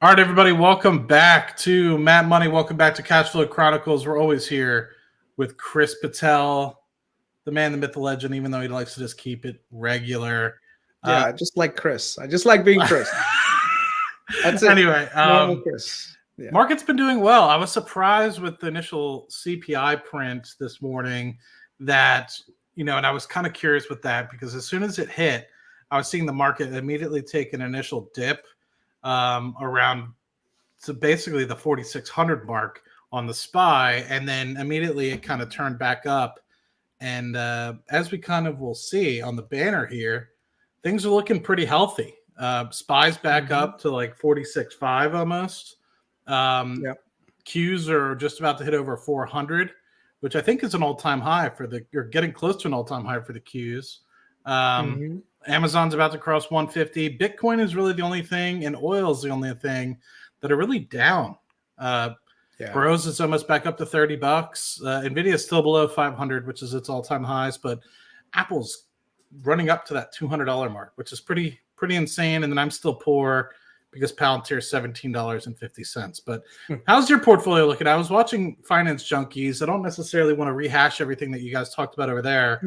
All right, everybody, welcome back to Matt Money. Welcome back to Cashflow Chronicles. We're always here with Chris Patel, the man, the myth, the legend, even though he likes to just keep it regular. Yeah, I just like Chris. I just like being Chris. That's it. Anyway, Normal Chris. Yeah. market's been doing well. I was surprised with the initial CPI print this morning and I was kind of curious with that because as soon as it hit, I was seeing the market immediately take an initial dip around to basically the 4,600 mark on the SPY, and then immediately it kind of turned back up. And as we kind of will see on the banner here, things are looking pretty healthy. SPY's back up to like 46.5 almost. Yep. Qs are just about to hit over 400, which I think is an all-time high you're getting close to an all-time high for the Qs. Amazon's about to cross 150. Bitcoin is really the only thing, and oil is the only thing that are really down. Bros is almost back up to $30. Nvidia is still below 500, which is its all-time highs, but Apple's running up to that $200 mark, which is pretty insane. And then I'm still poor because Palantir is $17.50. But how's your portfolio looking? I was watching Finance Junkies. I don't necessarily want to rehash everything that you guys talked about over there,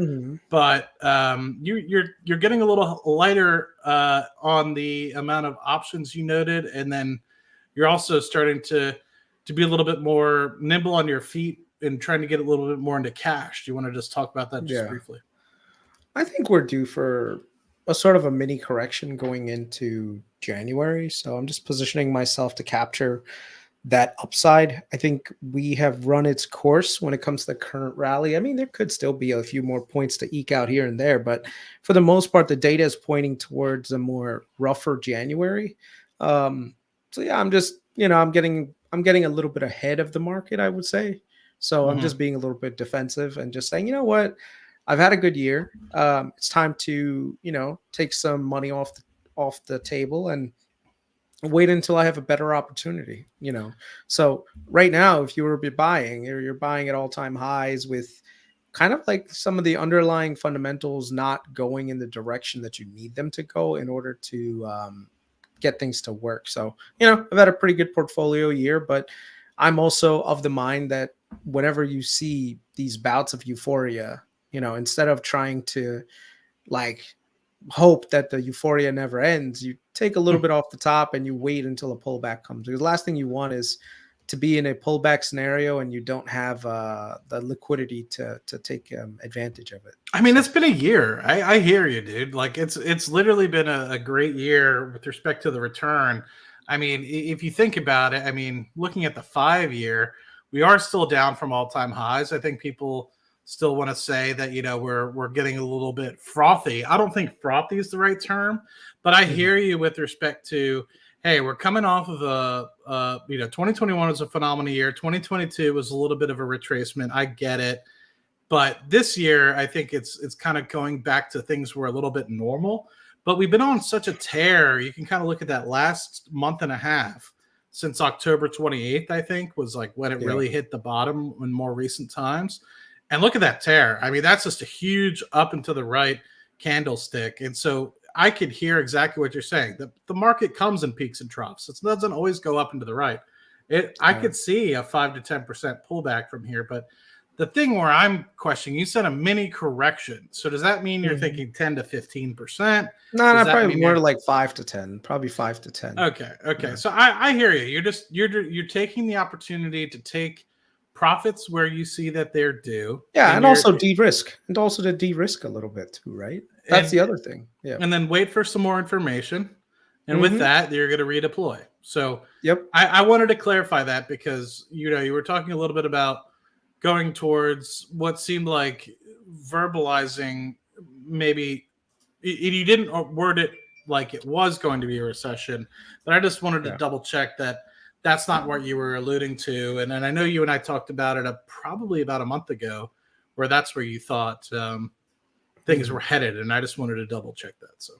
but you're getting a little lighter on the amount of options you noted, and then you're also starting to be a little bit more nimble on your feet and trying to get a little bit more into cash. Do you want to just talk about that just briefly? I think we're due for a sort of a mini correction going into January. So I'm just positioning myself to capture that upside. I think we have run its course when it comes to the current rally. I mean, there could still be a few more points to eke out here and there, but for the most part, the data is pointing towards a more rougher January. So yeah, I'm just, I'm getting a little bit ahead of the market, I would say. So I'm just being a little bit defensive and just saying, you know what, I've had a good year. It's time to, take some money off the table and wait until I have a better opportunity, So right now, if you were buying, you're buying at all-time highs with kind of like some of the underlying fundamentals not going in the direction that you need them to go in order to get things to work. So, I've had a pretty good portfolio year, but I'm also of the mind that whenever you see these bouts of euphoria, instead of trying to like hope that the euphoria never ends, you take a little bit off the top and you wait until a pullback comes. Because the last thing you want is to be in a pullback scenario and you don't have the liquidity to take advantage of it. I mean, it's been a year. I hear you, dude. Like it's literally been a great year with respect to the return. I mean, if you think about it, I mean, looking at the 5-year, we are still down from all-time highs. I think people still want to say that we're getting a little bit frothy. I don't think frothy is the right term, but I hear you with respect to, hey, we're coming off of 2021 was a phenomenal year. 2022 was a little bit of a retracement. I get it. But this year, I think it's kind of going back to things were a little bit normal. But we've been on such a tear. You can kind of look at that last month and a half since October 28th, I think, was like when it really hit the bottom in more recent times. And look at that tear. I mean, that's just a huge up and to the right candlestick. And so I could hear exactly what you're saying. The market comes in peaks and troughs. It doesn't always go up and to the right. I could see a 5 to 10% pullback from here. But the thing where I'm questioning, you said a mini correction. So does that mean you're thinking 10 to 15%? No, probably more like 5 to 10. Probably 5 to 10. Okay. Yeah. So I hear you. You're taking the opportunity to take profits where you see that they're due. Yeah, and also de-risk. And also to de-risk a little bit too, right? That's the other thing. Yeah. And then wait for some more information. And with that, you're going to redeploy. So yep. I wanted to clarify that because, you were talking a little bit about going towards what seemed like verbalizing maybe you didn't word it like it was going to be a recession, but I just wanted to double check that that's not what you were alluding to. And then I know you and I talked about it probably about a month ago, where that's where you thought things were headed. And I just wanted to double check that. So,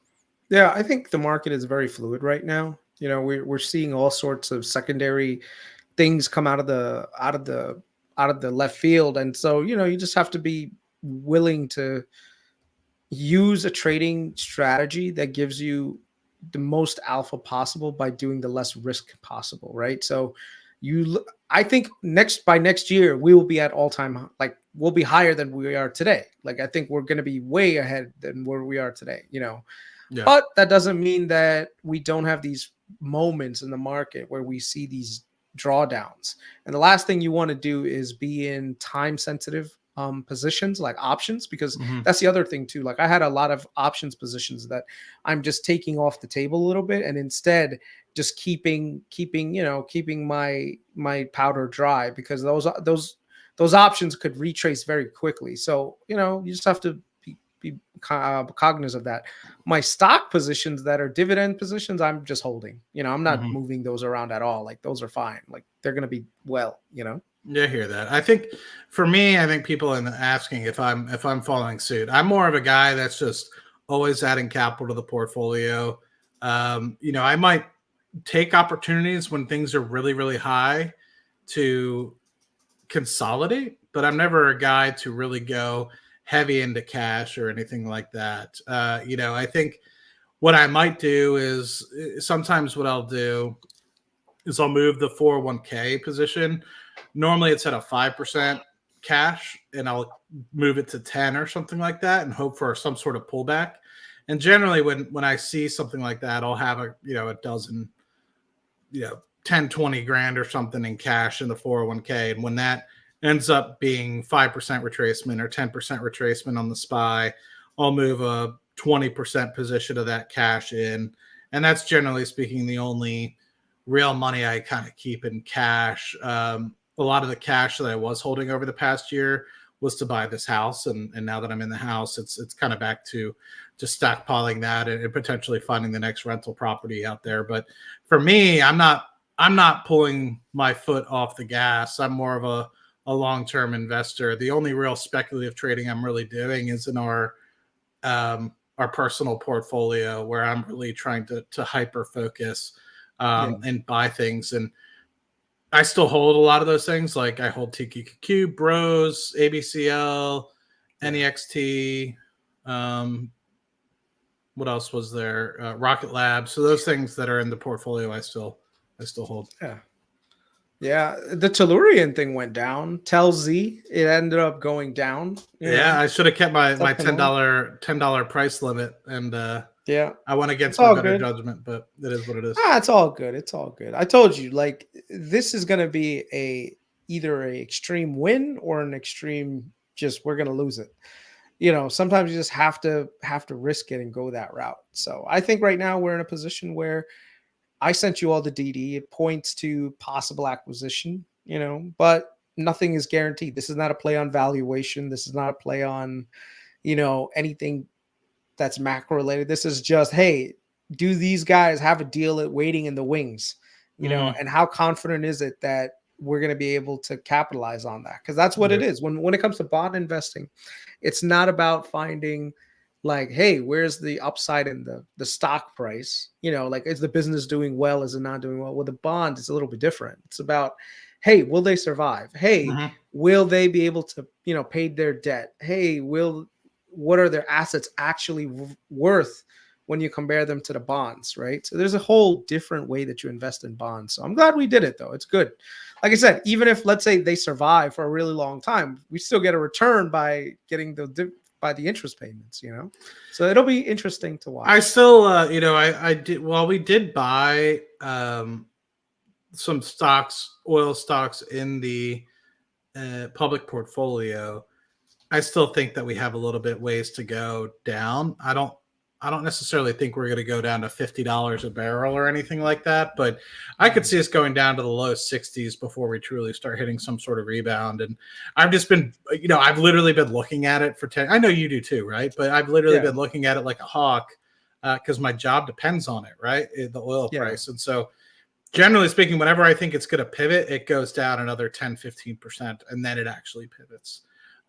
yeah, I think the market is very fluid right now. We're seeing all sorts of secondary things come out of the left field. And so, you just have to be willing to use a trading strategy that gives you the most alpha possible by doing the less risk possible, right? So I think by next year we will be at all time, like we'll be higher than we are today. Like I think we're going to be way ahead than where we are today, Yeah. but that doesn't mean that we don't have these moments in the market where we see these drawdowns. And the last thing you want to do is be in time sensitive positions like options, because Hmm. that's the other thing too. Like I had a lot of options positions that I'm just taking off the table a little bit, and instead just keeping my powder dry, because those options could retrace very quickly. So you just have to be cognizant of that. My stock positions that are dividend positions, I'm just holding. I'm not Hmm. moving those around at all. Like those are fine. Like they're gonna be well. Yeah, I hear that. I think for me, I think people are asking if I'm following suit. I'm more of a guy that's just always adding capital to the portfolio. I might take opportunities when things are really, really high to consolidate, but I'm never a guy to really go heavy into cash or anything like that. I think what I might do is sometimes what I'll do is I'll move the 401k position. Normally it's at a 5% cash, and I'll move it to 10 or something like that and hope for some sort of pullback. And generally when I see something like that, I'll have a dozen, 10, 20 grand or something in cash in the 401k. And when that ends up being 5% retracement or 10% retracement on the SPY, I'll move a 20% position of that cash in. And that's generally speaking the only real money I kind of keep in cash. A lot of the cash that I was holding over the past year was to buy this house, and now that I'm in the house, it's kind of back to just stockpiling that and potentially finding the next rental property out there. But for me, I'm not pulling my foot off the gas. I'm more of a long-term investor. The only real speculative trading I'm really doing is in our personal portfolio, where I'm really trying to hyper focus Yeah. and buy things. And I still hold a lot of those things. Like I hold TQQQ, Bros, ABCL, Yeah. NEXT. Um, what else was there? Rocket Lab. So those things that are in the portfolio, I still hold. Yeah. Yeah. The Tellurian thing went down. Tell Z, it ended up going down. Yeah, I should have kept my Stuff ten can dollar $10 price limit, and Yeah. I went It's against my all better good. judgment. But it is what it is. It's all good. It's all good. I told you, like, this is gonna be either a extreme win or an extreme just we're gonna lose it. Sometimes you just have to risk it and go that route. So I think right now we're in a position where I sent you all the DD. It points to possible acquisition, but nothing is guaranteed. This is not a play on valuation. This is not a play on, anything that's macro related. This is just, hey, do these guys have a deal waiting in the wings? Hmm. And how confident is it that we're going to be able to capitalize on that? Because that's what Yeah. it is. When it comes to bond investing, it's not about finding like, hey, where's the upside in the stock price? Like, is the business doing well? Is it not doing well? With the bond, it's a little bit different. It's about, hey, will they survive? Hey, Hmm. will they be able to, pay their debt? Hey, what are their assets actually worth when you compare them to the bonds, right? So there's a whole different way that you invest in bonds. So I'm glad we did it though. It's good. Like I said, even if let's say they survive for a really long time, we still get a return by getting the interest payments. So it'll be interesting to I watch. still, I did. Well, we did buy some oil stocks in the public portfolio. I still think that we have a little bit ways to go down. I don't necessarily think we're going to go down to $50 a barrel or anything like that, but I could Mhm. see us going down to the low 60s before we truly start hitting some sort of rebound. And I've just been, I've literally been looking at it for 10. I know you do too, right? But I've literally Yeah, been looking at it like a hawk because my job depends on it, right? The oil yeah, price. And so generally speaking, whenever I think it's going to pivot, it goes down another 10, 15%, and then it actually pivots.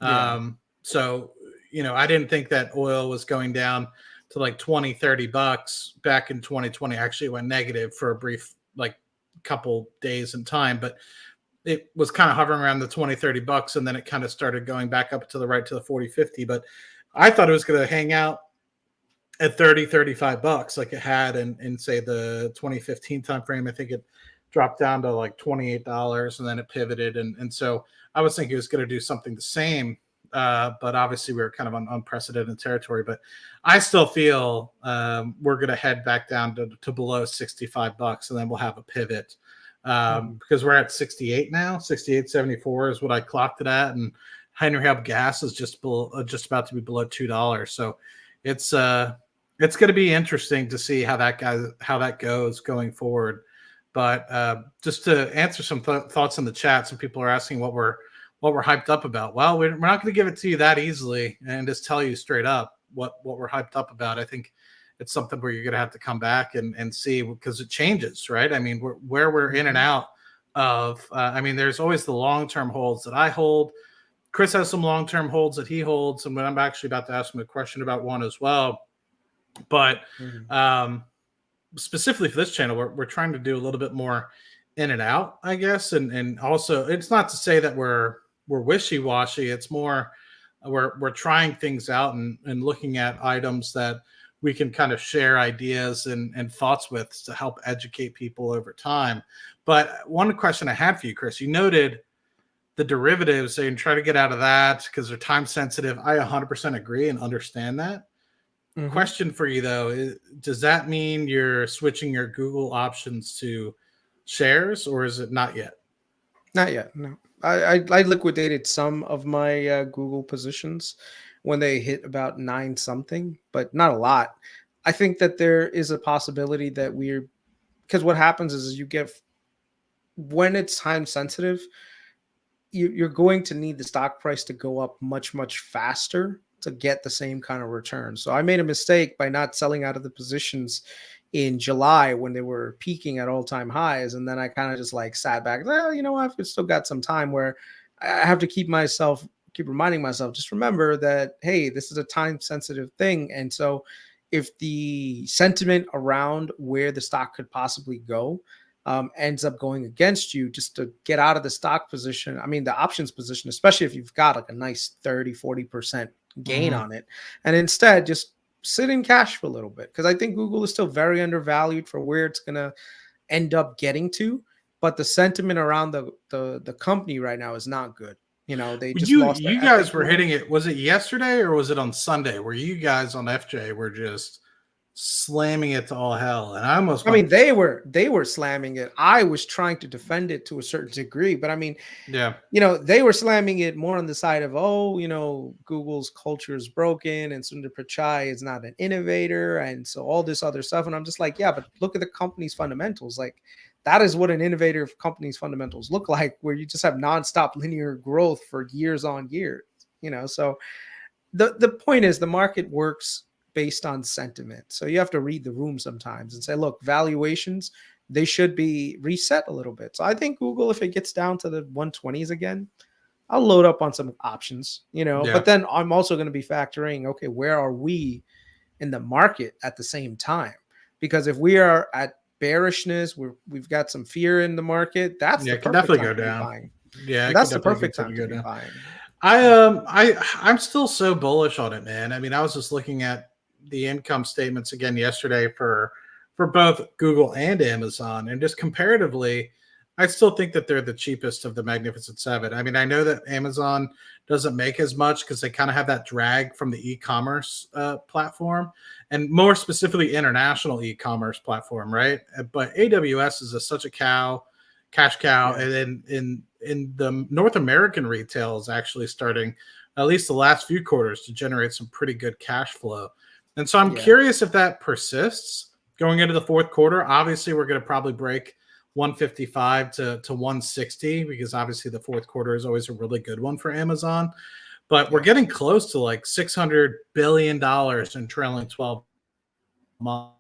yeah, So, I didn't think that oil was going down to like 20, $30 back in 2020. Actually, it went negative for a brief, like, couple days in time, but it was kind of hovering around the 20, $30, and then it kind of started going back up to the right to the 40, 50. But I thought it was going to hang out at 30, $35 like it had in say the 2015 timeframe. I think it dropped down to like $28 and then it pivoted. And so I was thinking it was going to do something the same. But obviously we were kind of on unprecedented territory, but I still feel we're going to head back down to below $65 and then we'll have a pivot because we're at 68 now. 68.74 is what I clocked it at. And Henry Hub gas is just about to be below $2. So it's going to be interesting to see how that goes going forward. But just to answer some thoughts in the chat, some people are asking what we're hyped up about. Well, we're not going to give it to you that easily and just tell you straight up what we're hyped up about. I think it's something where you're going to have to come back and see, because it changes, right? I mean, where we're in and out of. I mean, there's always the long-term holds that I hold. Chris has some long-term holds that he holds, and I'm actually about to ask him a question about one as well. But specifically for this channel, we're trying to do a little bit more in and out, I guess, and also it's not to say that we're wishy-washy. It's more we're trying things out and looking at items that we can kind of share ideas and thoughts with to help educate people over time. But one question I had for you, Chris, you noted the derivatives, so you try to get out of that because they're time sensitive. I 100% agree and understand that. Question for you though, does that mean you're switching your Google options to shares, or is it not yet? Not yet, no. I liquidated some of my Google positions when they hit about 9 something, but not a lot. I think that there is a possibility that because what happens is you get, when it's time sensitive, you're going to need the stock price to go up much, much faster to get the same kind of return. So I made a mistake by not selling out of the positions in July when they were peaking at all-time highs. And then I kind of just like sat back, well, you know, I've still got some time, where I have to keep reminding myself, just remember that, hey, this is a time sensitive thing. And so if the sentiment around where the stock could possibly go ends up going against you, just to get out of the stock position, I mean, the options position, especially if you've got like a nice 30-40% gain on it, and instead just sit in cash for a little bit, because I think Google is still very undervalued for where it's going to end up getting to. But the sentiment around the company right now is not good. You know, they just lost. You guys were hitting it. Was it yesterday or was it on Sunday where you guys on FJ were just slamming it to all hell? And I mean, they were slamming it. I was trying to defend it to a certain degree, but I mean, yeah, you know, they were slamming it more on the side of, oh, you know, Google's culture is broken and Sundar Pichai is not an innovator, and so all this other stuff. And I'm just like, yeah, but look at the company's fundamentals. Like, that is what an innovator company's fundamentals look like, where you just have nonstop linear growth for years on years. You know, so the point is, the market works based on sentiment. So you have to read the room sometimes and say, look, valuations, they should be reset a little bit. So I think Google, if it gets down to the 120s again, I'll load up on some options, you know, but then I'm also going to be factoring, okay, where are we in the market at the same time? Because if we are at bearishness, we've got some fear in the market, that's the perfect definitely time go to down. be buying. Yeah, and that's the perfect time to be buying. I'm still so bullish on it, man. I mean, I was just looking at the income statements again yesterday for both Google and Amazon, and just comparatively, I still think that they're the cheapest of the Magnificent Seven. I mean, I know that Amazon doesn't make as much because they kind of have that drag from the e-commerce platform, and more specifically international e-commerce platform, right? But AWS is such a cash cow, and then in the North American retail is actually starting, at least the last few quarters, to generate some pretty good cash flow. And so I'm curious if that persists going into the fourth quarter. Obviously, we're going to probably break 155 to 160, because obviously the fourth quarter is always a really good one for Amazon. But we're getting close to like $600 billion in trailing 12 months.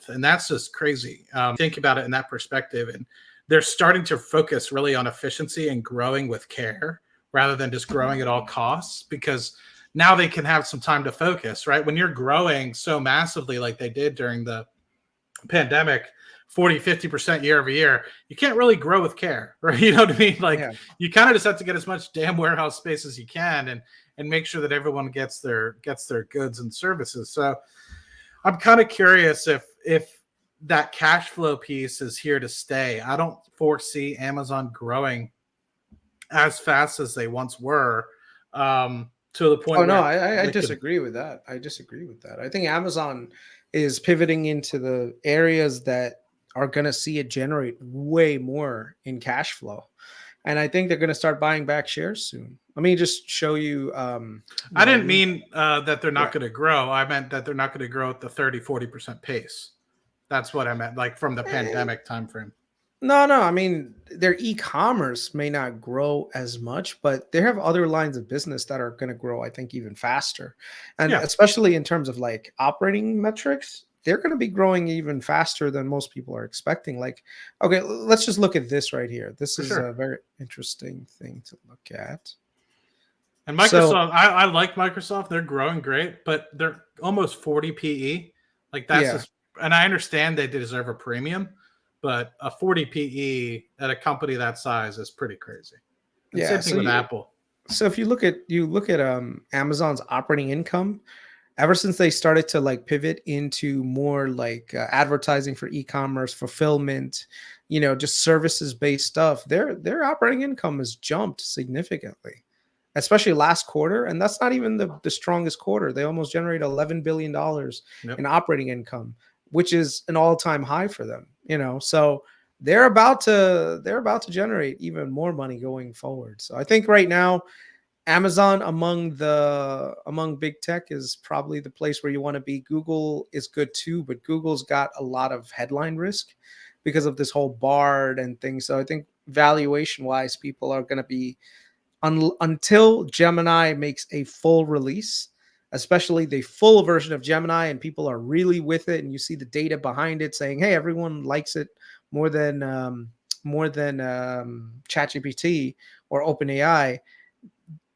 And that's just crazy. Think about it in that perspective. And they're starting to focus really on efficiency and growing with care rather than just growing at all costs, because now they can have some time to focus, right? When you're growing so massively like they did during the pandemic, 40, 50% year over year, you can't really grow with care, right? You know what I mean? Like, you kind of just have to get as much damn warehouse space as you can. and make sure that everyone gets their goods and services. So I'm kind of curious if that cash flow piece is here to stay. I don't foresee Amazon growing as fast as they once were, to the Oh point no, where I they could. disagree with that. I disagree with that. I think Amazon is pivoting into the areas that are going to see it generate way more in cash flow, and I think they're going to start buying back shares soon. Let me just show you. I didn't mean that they're not Yeah. going to grow. I meant that they're not going to grow at the 30-40% pace. That's what I meant, like from the Eh, pandemic timeframe. No, no. I mean, their e-commerce may not grow as much, but they have other lines of business that are going to grow, I think, even faster. And Yeah, especially in terms of like operating metrics, they're going to be growing even faster than most people are expecting. Like, okay, let's just look at this right here. This for is a sure. very interesting thing to look at. And So, Microsoft, I like Microsoft. They're growing great, but they're almost 40 PE. Like that's yeah, just, and I understand they deserve a premium, but a 40 PE at a company that size is pretty crazy. And yeah. same thing So with you, Apple. so if you look at Amazon's operating income, ever since they started to like pivot into more like advertising for e-commerce fulfillment, just services based stuff, their operating income has jumped significantly, especially last quarter, and that's not even the strongest quarter. They almost generated $11 billion in Yep. operating income, which is an all-time high for them. So they're about to generate even more money going forward. So I think right now Amazon among big tech is probably the place where you want to be. Google is good too, but Google's got a lot of headline risk because of this whole Bard and things. So I think valuation wise, people are going to be until Gemini makes a full release, especially the full version of Gemini, and people are really with it, and you see the data behind it saying, "Hey, everyone likes it more than ChatGPT or OpenAI."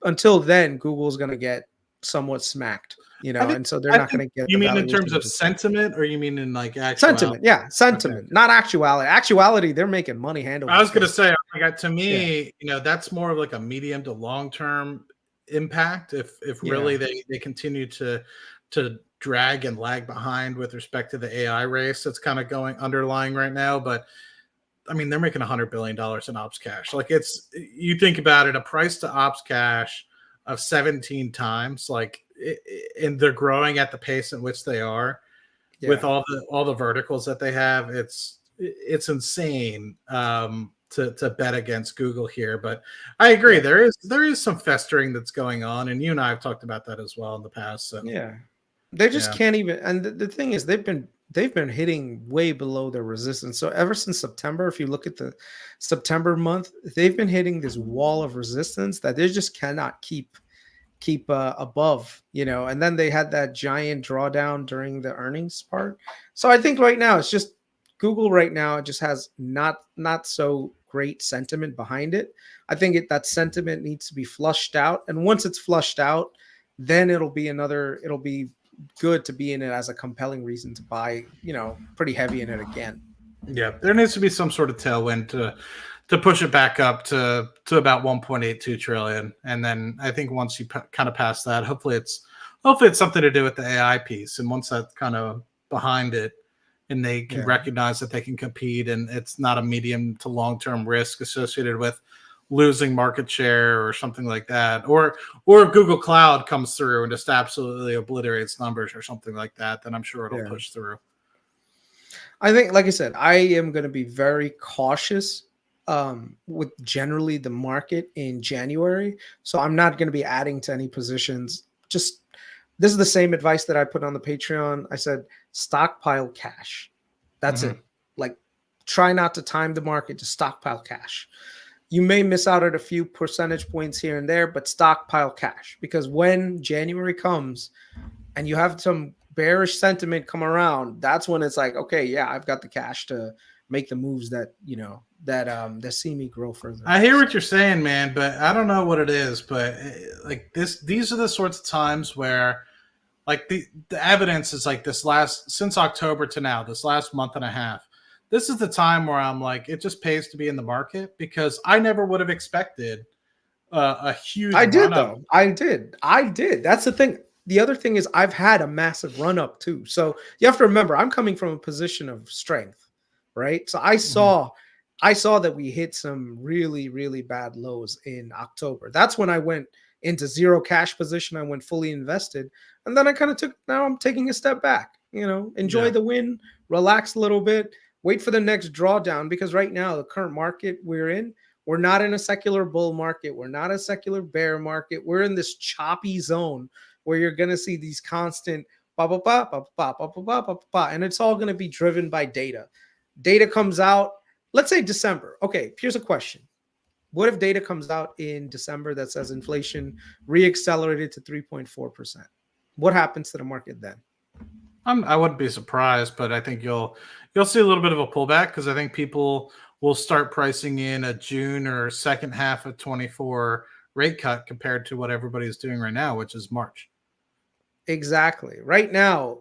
Until then, Google's going to get somewhat smacked, I think and so they're I not think going to get you the mean in valuation terms they of deserve. sentiment, or you mean in like actuality? Sentiment, yeah, Okay. sentiment, not actuality. Actuality, they're making money hand I over was gonna fist. say, like, to Yeah, me, that's more of like a medium to long term impact. If really yeah, they continue to drag and lag behind with respect to the AI race that's kind of going underlying right now. But I mean, they're making $100 billion in ops cash. Like it's, you think about it, a price to ops cash of 17 times, and they're growing at the pace at which they are with yeah. all the verticals that they have. It's insane, to bet against Google here. But I agree, Yeah. there is some festering that's going on, and you and I have talked about that as well in the past. So Yeah. They just yeah, can't even, and the thing is they've been hitting way below their resistance. So ever since September, if you look at the September month, they've been hitting this wall of resistance that they just cannot keep above. And then they had that giant drawdown during the earnings part. So I think right now it's just Google right now, it just has not so great sentiment behind it. I think that sentiment needs to be flushed out, and once it's flushed out, then it'll be good to be in it as a compelling reason to buy, pretty heavy in it again. yeah, there needs to be some sort of tailwind to push it back up to about 1.82 trillion, and then I think once you kind of pass that, hopefully it's something to do with the AI piece, and once that's kind of behind it, and they can Yeah. recognize that they can compete, and it's not a medium to long term risk associated with losing market share or something like that, or if Google Cloud comes through and just absolutely obliterates numbers or something like that, then I'm sure it'll Yeah. push through. I think, like I said, I am going to be very cautious with generally the market in January. So I'm not going to be adding to any positions. Just this is the same advice that I put on the Patreon. I said stockpile cash. That's Hmm. it. Like, try not to time the market, to stockpile cash. You may miss out at a few percentage points here and there, but stockpile cash, because when January comes and you have some bearish sentiment come around, that's when it's like, okay, yeah, I've got the cash to make the moves that see me grow further. I hear So, what you're saying, man, but I don't know what it is. But like these are the sorts of times where, like the evidence is like this last since October to now, this last month and a half. This is the time where I'm like, it just pays to be in the market, because I never would have expected a huge I did run up. though. I did. That's the thing. The other thing is I've had a massive run up too. So you have to remember I'm coming from a position of strength, right? So Mhm. I saw that we hit some really, really bad lows in October. That's when I went into zero cash position. I went fully invested. And then I kind of took now I'm taking a step back, enjoy Yeah. the win, relax a little bit, wait for the next drawdown because right now the current market we're not in a secular bull market. We're not a secular bear market. We're in this choppy zone where you're going to see these constant ba ba ba ba ba ba ba ba ba ba, and it's all going to be driven by data. Data comes out, let's say December. Okay, here's a question. What if data comes out in December that says inflation reaccelerated to 3.4%? What happens to the market then? I wouldn't be surprised, but I think you'll see a little bit of a pullback because I think people will start pricing in a June or second half of 24 rate cut compared to what everybody's doing right now, which is March. Exactly. Right now,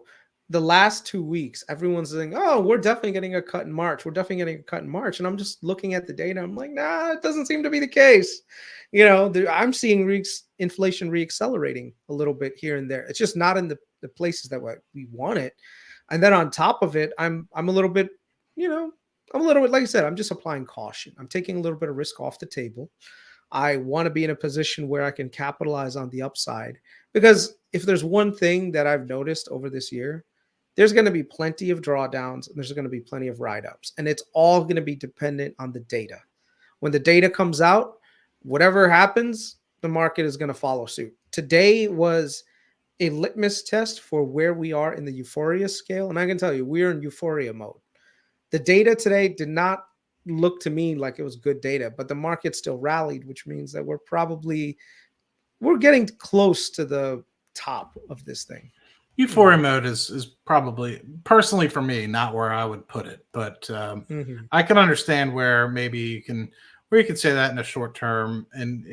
the last 2 weeks, everyone's saying, "Oh, we're definitely getting a cut in March. We're definitely getting a cut in March." And I'm just looking at the data. I'm like, "Nah, it doesn't seem to be the case." I'm seeing inflation reaccelerating a little bit here and there. It's just not in the places that we want it. And then on top of it, I'm a little bit, you know, I'm a little bit like I said, I'm just applying caution. I'm taking a little bit of risk off the table. I want to be in a position where I can capitalize on the upside. Because if there's one thing that I've noticed over this year, there's going to be plenty of drawdowns and there's going to be plenty of write ups. And it's all going to be dependent on the data. When the data comes out, whatever happens, the market is going to follow suit. Today was a litmus test for where we are in the euphoria scale. And I can tell you, we're in euphoria mode. The data today did not look to me like it was good data, but the market still rallied, which means that we're getting close to the top of this thing. Euphoria mode is probably personally for me not where I would put it, but Mhm. I can understand where you can say that in a short term, and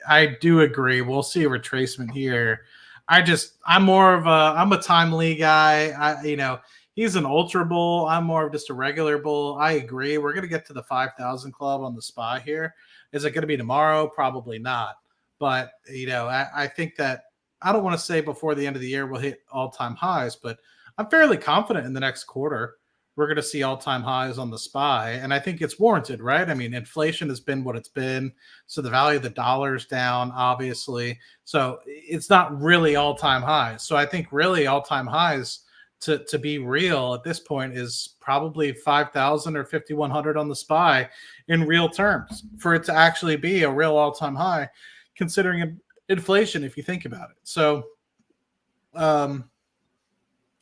I do agree. We'll see a retracement here. I'm a time Lee guy. He's an ultra bull. I'm more of just a regular bull. I agree. We're gonna get to the 5,000 club on the SPY here. Is it going to be tomorrow? Probably not. But I think that I don't want to say before the end of the year we'll hit all-time highs, but I'm fairly confident in the next quarter we're going to see all-time highs on the SPY, and I think it's warranted, right? I mean, inflation has been what it's been, so the value of the dollar's down, obviously. So it's not really all-time highs. So I think really all-time highs to be real at this point is probably 5,000 or 5,100 on the SPY in real terms for it to actually be a real all-time high, considering inflation if you think about it. So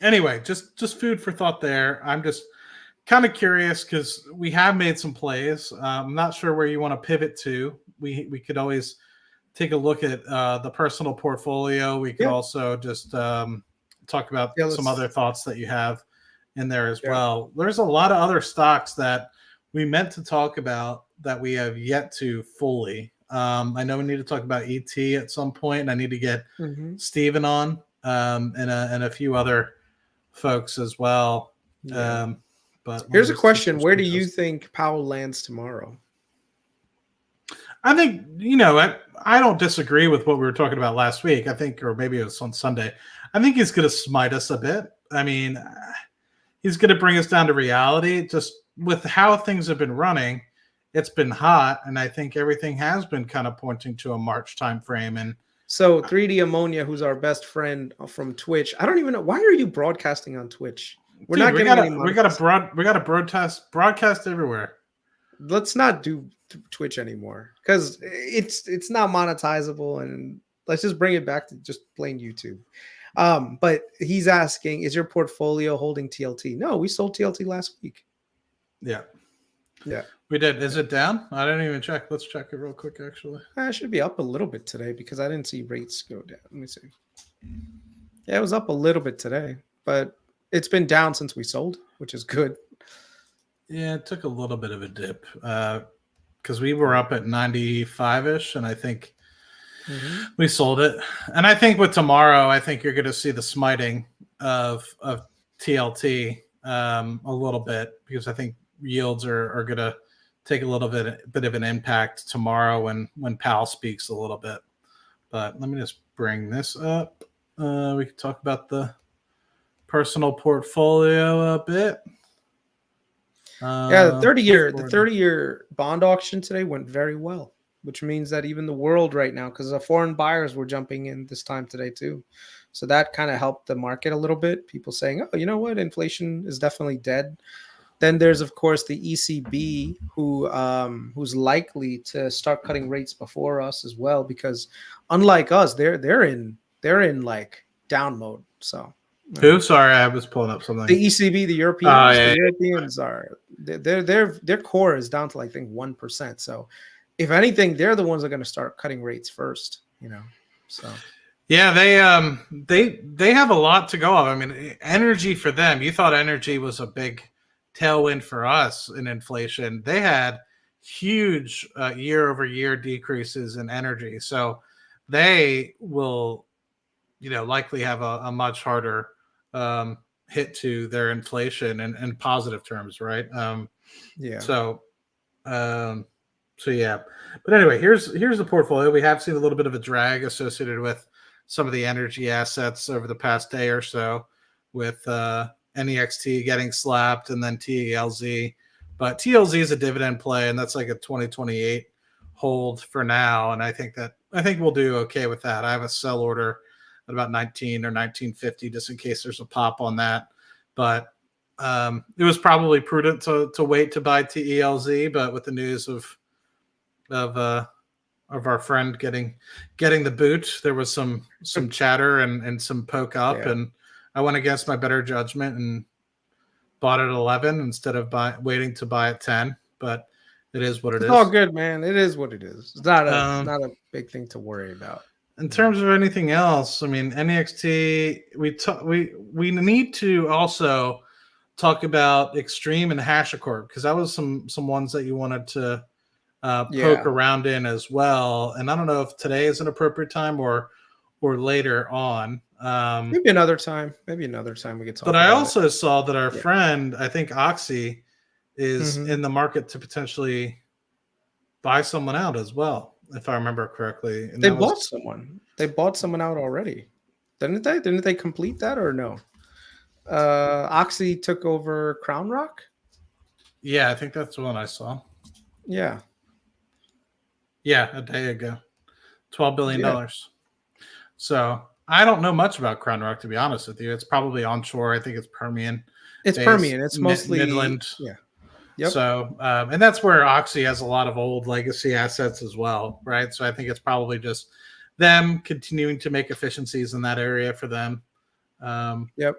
anyway, just food for thought there. I'm just kind of curious because we have made some plays. I'm not sure where you want to pivot to. We could always take a look at the personal portfolio. We could Yeah. also just talk about Yeah. some other thoughts that you have in there as Yeah. well. There's a lot of other stocks that we meant to talk about that we have yet to fully. I know we need to talk about ET at some point, and I need to get Mhm. Steven on and a few other folks as well. Yeah. Um, but let me Here's a just see question. which Where one do you goes. think Powell lands tomorrow? I think I don't disagree with what we were talking about last week. I think, or maybe it was on Sunday. I think he's going to smite us a bit. I mean, he's going to bring us down to reality. Just with how things have been running, it's been hot, and I think everything has been kind of pointing to a March timeframe. And So 3D Ammonia, who's our best friend from Twitch. I don't even know why are you broadcasting on Twitch? We're dude, not getting any we got to broadcast everywhere. let's not do Twitch anymore because it's not monetizable, and let's just bring it back to just plain YouTube. But he's asking, is your portfolio holding TLT? No, we sold TLT last week. Yeah, Yeah, we did. Is it down? I didn't even check. Let's check it real quick, actually. it should be up a little bit today because I didn't see rates go down. Let me see. Yeah, it was up a little bit today, but it's been down since we sold, which is good. Yeah, it took a little bit of a dip because we were up at 95 ish, and I think Mhm. we sold it. And I think with tomorrow, I think you're going to see the smiting of TLT a little bit because I think yields are going to take a little bit of an impact tomorrow when Powell speaks a little bit. But let me just bring this up. We can talk about the personal portfolio a bit. Yeah, the 30-year bond auction today went very well, which means that even the world right now, because the foreign buyers were jumping in this time today too. So that kind of helped the market a little bit. People saying, oh, you know what? Inflation is definitely dead. Then there's of course the ECB who's likely to start cutting rates before us as well, because unlike us, they're in like down mode. So who? Sorry, I was pulling up something. the ECB, the Europeans, the Europeans are their core is down to like, I think 1%. So if anything, they're the ones that are going to start cutting rates first. So. Yeah, they have a lot to go off. I mean, energy for them. You thought energy was a big tailwind for us in inflation. They had huge year-over-year decreases in energy, so they will, likely have a much harder hit to their inflation in positive terms, right? Yeah. So yeah. But anyway, here's the portfolio. We have seen a little bit of a drag associated with some of the energy assets over the past day or so, with NEXT getting slapped and then TLZ. But TLZ is a dividend play, and that's like a 2028 hold for now. And I think we'll do okay with that. I have a sell order at about 19 or 1950 just in case there's a pop on that. But it was probably prudent to wait to buy TELZ, but with the news of our friend getting the boot, there was some chatter and some poke up, and I went against my better judgment and bought at 11 instead of waiting to buy at 10. But it is what it is. It's all good, man. It is what it is. It's not a big thing to worry about. In terms of anything else, I mean, NEXT, we need to also talk about Extreme and HashiCorp, because that was some ones that you wanted to poke around in as well. And I don't know if today is an appropriate time or later on. Maybe another time. We could talk. But I also saw that our friend, I think Oxy, is in the market to potentially buy someone out as well, if I remember correctly. And they bought someone. They bought someone out already, didn't they? Didn't they complete that or no? Oxy took over Crown Rock. Yeah, I think that's the one I saw. Yeah, a day ago, $12 billion. So I don't know much about Crown Rock, to be honest with you. It's probably onshore. I think it's Permian. It's Permian. It's mostly Midland. Yeah. Yep. So, and that's where Oxy has a lot of old legacy assets as well, right? So I think it's probably just them continuing to make efficiencies in that area for them. Yep.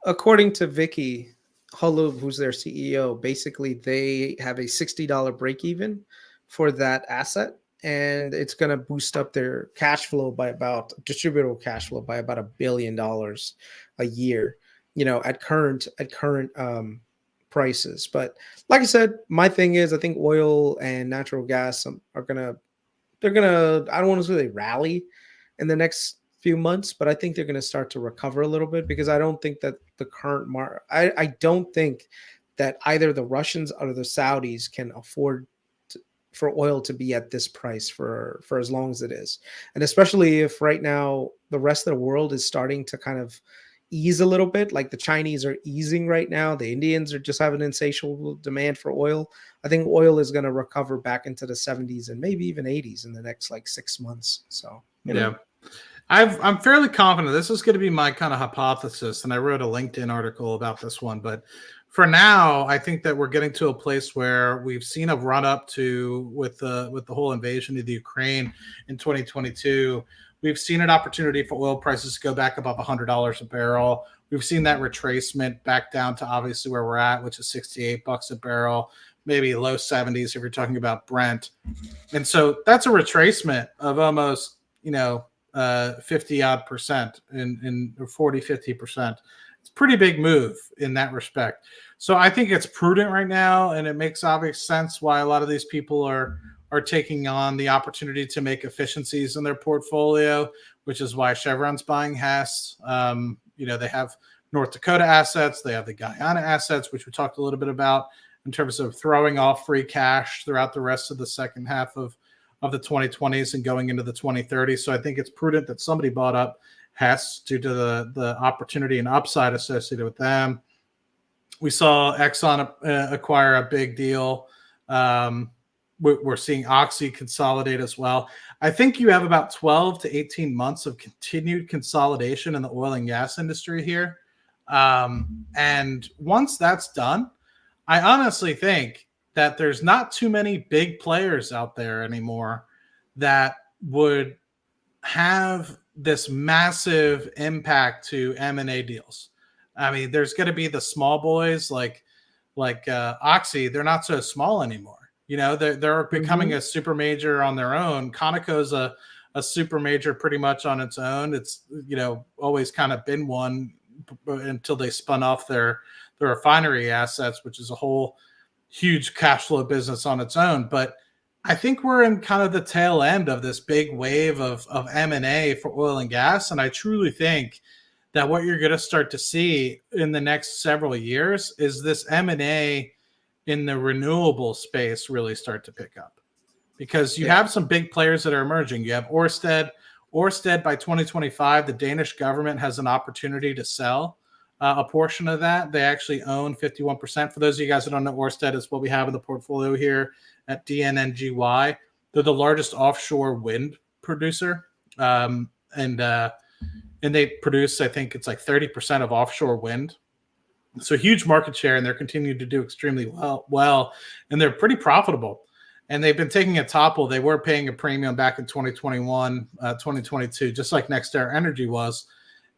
According to Vicky Hulub, who's their CEO, basically they have a $60 break even for that asset, and it's going to boost up their distributable cash flow by about $1 billion a year, at current prices. But like I said, my thing is, I think oil and natural gas are gonna I don't want to say they rally in the next few months, but I think they're going to start to recover a little bit, because I don't think that the current market, I don't think that either the Russians or the Saudis can afford for oil to be at this price for as long as it is. And especially if right now the rest of the world is starting to kind of ease a little bit, like the Chinese are easing right now, the Indians are just having an insatiable demand for oil. I think oil is going to recover back into the 70s and maybe even 80s in the next like 6 months. So, I'm fairly confident this is going to be my kind of hypothesis, and I wrote a LinkedIn article about this one. But for now, I think that we're getting to a place where we've seen a run up to with the whole invasion of the Ukraine in 2022. We've seen an opportunity for oil prices to go back above $100 a barrel. We've seen that retracement back down to obviously where we're at, which is $68 a barrel, maybe low 70s if you're talking about Brent. And so that's a retracement of almost, 50 odd percent in 40, 50%. It's a pretty big move in that respect. So I think it's prudent right now, and it makes obvious sense why a lot of these people are taking on the opportunity to make efficiencies in their portfolio, which is why Chevron's buying Hess. They have North Dakota assets, they have the Guyana assets, which we talked a little bit about, in terms of throwing off free cash throughout the rest of the second half of the 2020s and going into the 2030s. So I think it's prudent that somebody bought up Hess due to the opportunity and upside associated with them. We saw Exxon acquire a big deal. We're seeing Oxy consolidate as well. I think you have about 12 to 18 months of continued consolidation in the oil and gas industry here. And once that's done, I honestly think that there's not too many big players out there anymore that would have this massive impact to M&A deals. I mean, there's going to be the small boys like Oxy. They're not so small anymore. You know, they're becoming a super major on their own. Conoco's a super major pretty much on its own. It's, you know, always kind of been one until they spun off their refinery assets, which is a whole huge cash flow business on its own. But I think we're in kind of the tail end of this big wave of M&A for oil and gas. And I truly think that what you're going to start to see in the next several years is this M&A in the renewable space really start to pick up, because you have some big players that are emerging. You have Ørsted. Ørsted, by 2025, the Danish government has an opportunity to sell a portion of that. They actually own 51%. For those of you guys that don't know, Ørsted is what we have in the portfolio here at DNNGY. They're the largest offshore wind producer. And they produce, I think it's like 30% of offshore wind. So huge market share, and they're continuing to do extremely well, and they're pretty profitable. And they've been taking a topple. They were paying a premium back in 2021, 2022, just like NextEra Energy was.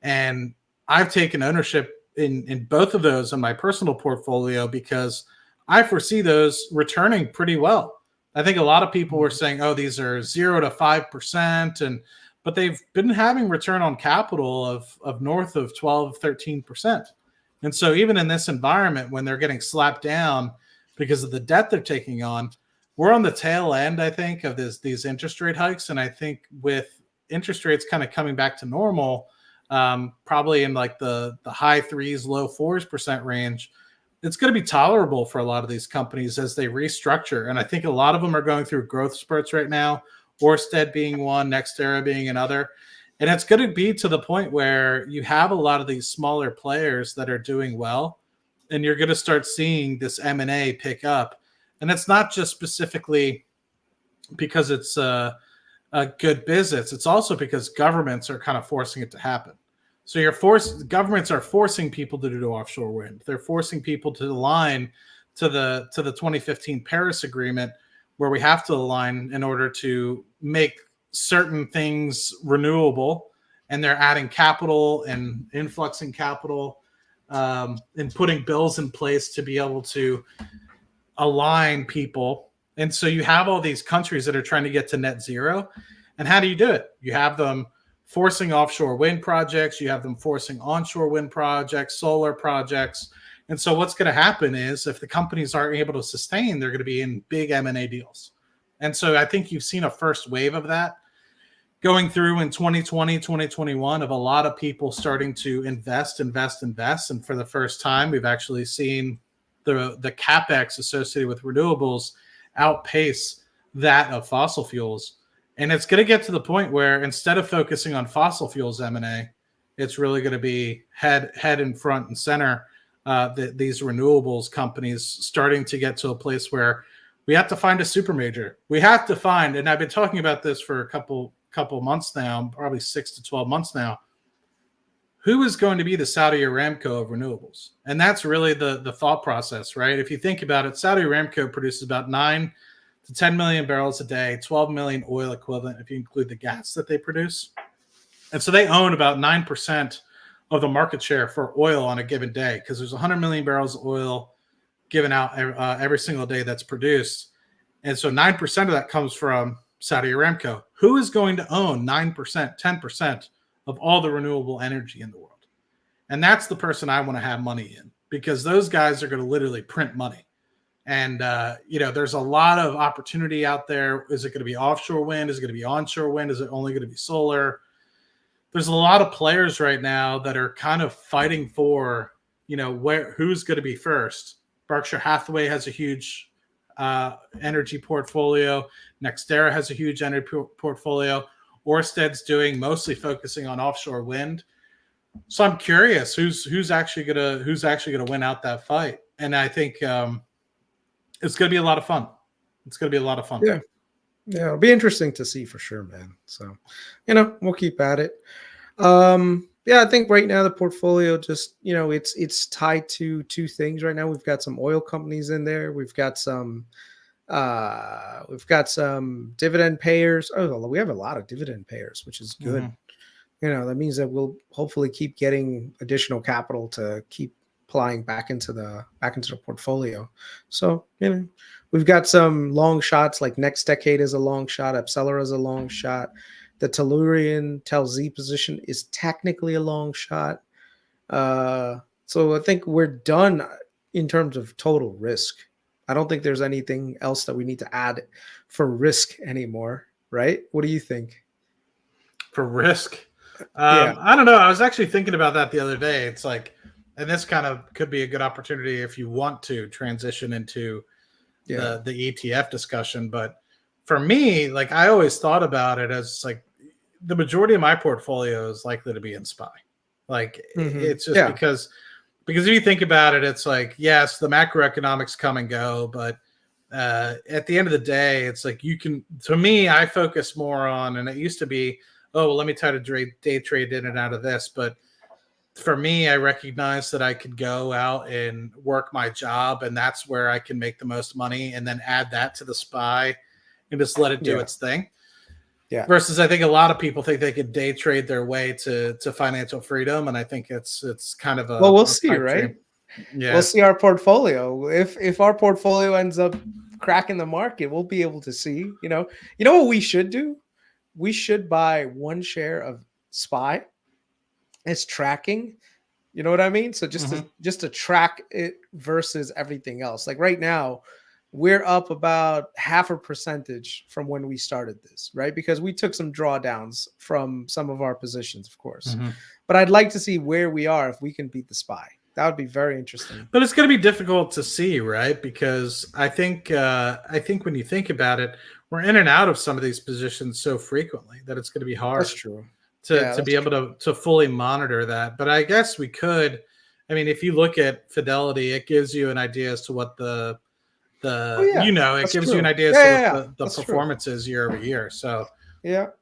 And I've taken ownership in both of those in my personal portfolio because I foresee those returning pretty well. I think a lot of people were saying, oh, these are 0 to 5%, but they've been having return on capital of north of 12, 13%. And so even in this environment, when they're getting slapped down because of the debt they're taking on, we're on the tail end, I think, of these interest rate hikes. And I think with interest rates kind of coming back to normal, probably in like the high 3s, low 4% range, it's going to be tolerable for a lot of these companies as they restructure. And I think a lot of them are going through growth spurts right now, Ørsted being one, NextEra being another. And it's going to be to the point where you have a lot of these smaller players that are doing well, and you're going to start seeing this M&A pick up. And it's not just specifically because it's a good business. It's also because governments are kind of forcing it to happen. So governments are forcing people to do offshore wind. They're forcing people to align to the 2015 Paris Agreement, where we have to align in order to make certain things renewable, and they're adding capital and influxing capital and putting bills in place to be able to align people. And so you have all these countries that are trying to get to net zero. And how do you do it? You have them forcing offshore wind projects. You have them forcing onshore wind projects, solar projects. And so what's going to happen is if the companies aren't able to sustain, they're going to be in big M&A deals. And so I think you've seen a first wave of that going through in 2020, 2021, of a lot of people starting to invest. And for the first time, we've actually seen the CapEx associated with renewables outpace that of fossil fuels. And it's going to get to the point where instead of focusing on fossil fuels M&A, it's really going to be head in front and center. These renewables companies starting to get to a place where we have to find a super major. We have to find, and I've been talking about this for a couple months now, probably 6 to 12 months now, who is going to be the Saudi Aramco of renewables? And that's really the thought process, right? If you think about it, Saudi Aramco produces about 9 to 10 million barrels a day, 12 million oil equivalent if you include the gas that they produce. And so they own about 9% of the market share for oil on a given day, because there's 100 million barrels of oil given out every single day that's produced. And so 9% of that comes from Saudi Aramco. Who is going to own 9%, 10% of all the renewable energy in the world? And that's the person I want to have money in, because those guys are going to literally print money. And, there's a lot of opportunity out there. Is it going to be offshore wind? Is it going to be onshore wind? Is it only going to be solar? There's a lot of players right now that are kind of fighting for, who's going to be first. Berkshire Hathaway has a huge energy portfolio. NextEra has a huge energy portfolio. Orsted's doing mostly focusing on offshore wind. So I'm curious who's actually gonna win out that fight, and I think it's gonna be a lot of fun. It's gonna be a lot of fun. Yeah. Yeah, it'll be interesting to see for sure, man. So, we'll keep at it. Yeah, I think right now the portfolio just, it's tied to two things right now. We've got some oil companies in there. We've got some dividend payers. Oh, we have a lot of dividend payers, which is good. Mm-hmm. That means that we'll hopefully keep getting additional capital to keep applying back into the portfolio. So, we've got some long shots, like Next Decade is a long shot, Epsilon is a long shot. The Tellurian Tel-Z position is technically a long shot. So I think we're done in terms of total risk. I don't think there's anything else that we need to add for risk anymore, right? What do you think? For risk? Yeah. I don't know. I was actually thinking about that the other day. It's like, and this kind of could be a good opportunity if you want to transition into the ETF discussion. But for me, like I always thought about it as like the majority of my portfolio is likely to be in SPY. Like it's just because if you think about it, it's like, yes, the macroeconomics come and go, but at the end of the day, it's like to me, I focus more on, and it used to be, oh, well, let me try to day trade in and out of this. But for me, I recognize that I could go out and work my job, and that's where I can make the most money, and then add that to the SPY and just let it do its thing. Yeah. Versus, I think a lot of people think they could day trade their way to financial freedom, and I think it's kind of a we'll see, right? Yeah, we'll see our portfolio. If our portfolio ends up cracking the market, we'll be able to see. You know what we should do? We should buy one share of SPY as tracking. You know what I mean? So just to track it versus everything else. Like right now, we're up about 0.5% from when we started this, right? Because we took some drawdowns from some of our positions, of course. But I'd like to see where we are if we can beat the SPY. That would be very interesting. But it's going to be difficult to see, right? Because I think when you think about it, we're in and out of some of these positions so frequently that it's going to be hard. That's true. To be able to fully monitor that. But I guess we could. I mean, if you look at Fidelity, it gives you an idea as to what it gives you an idea as to what the performance is year over year. So yep.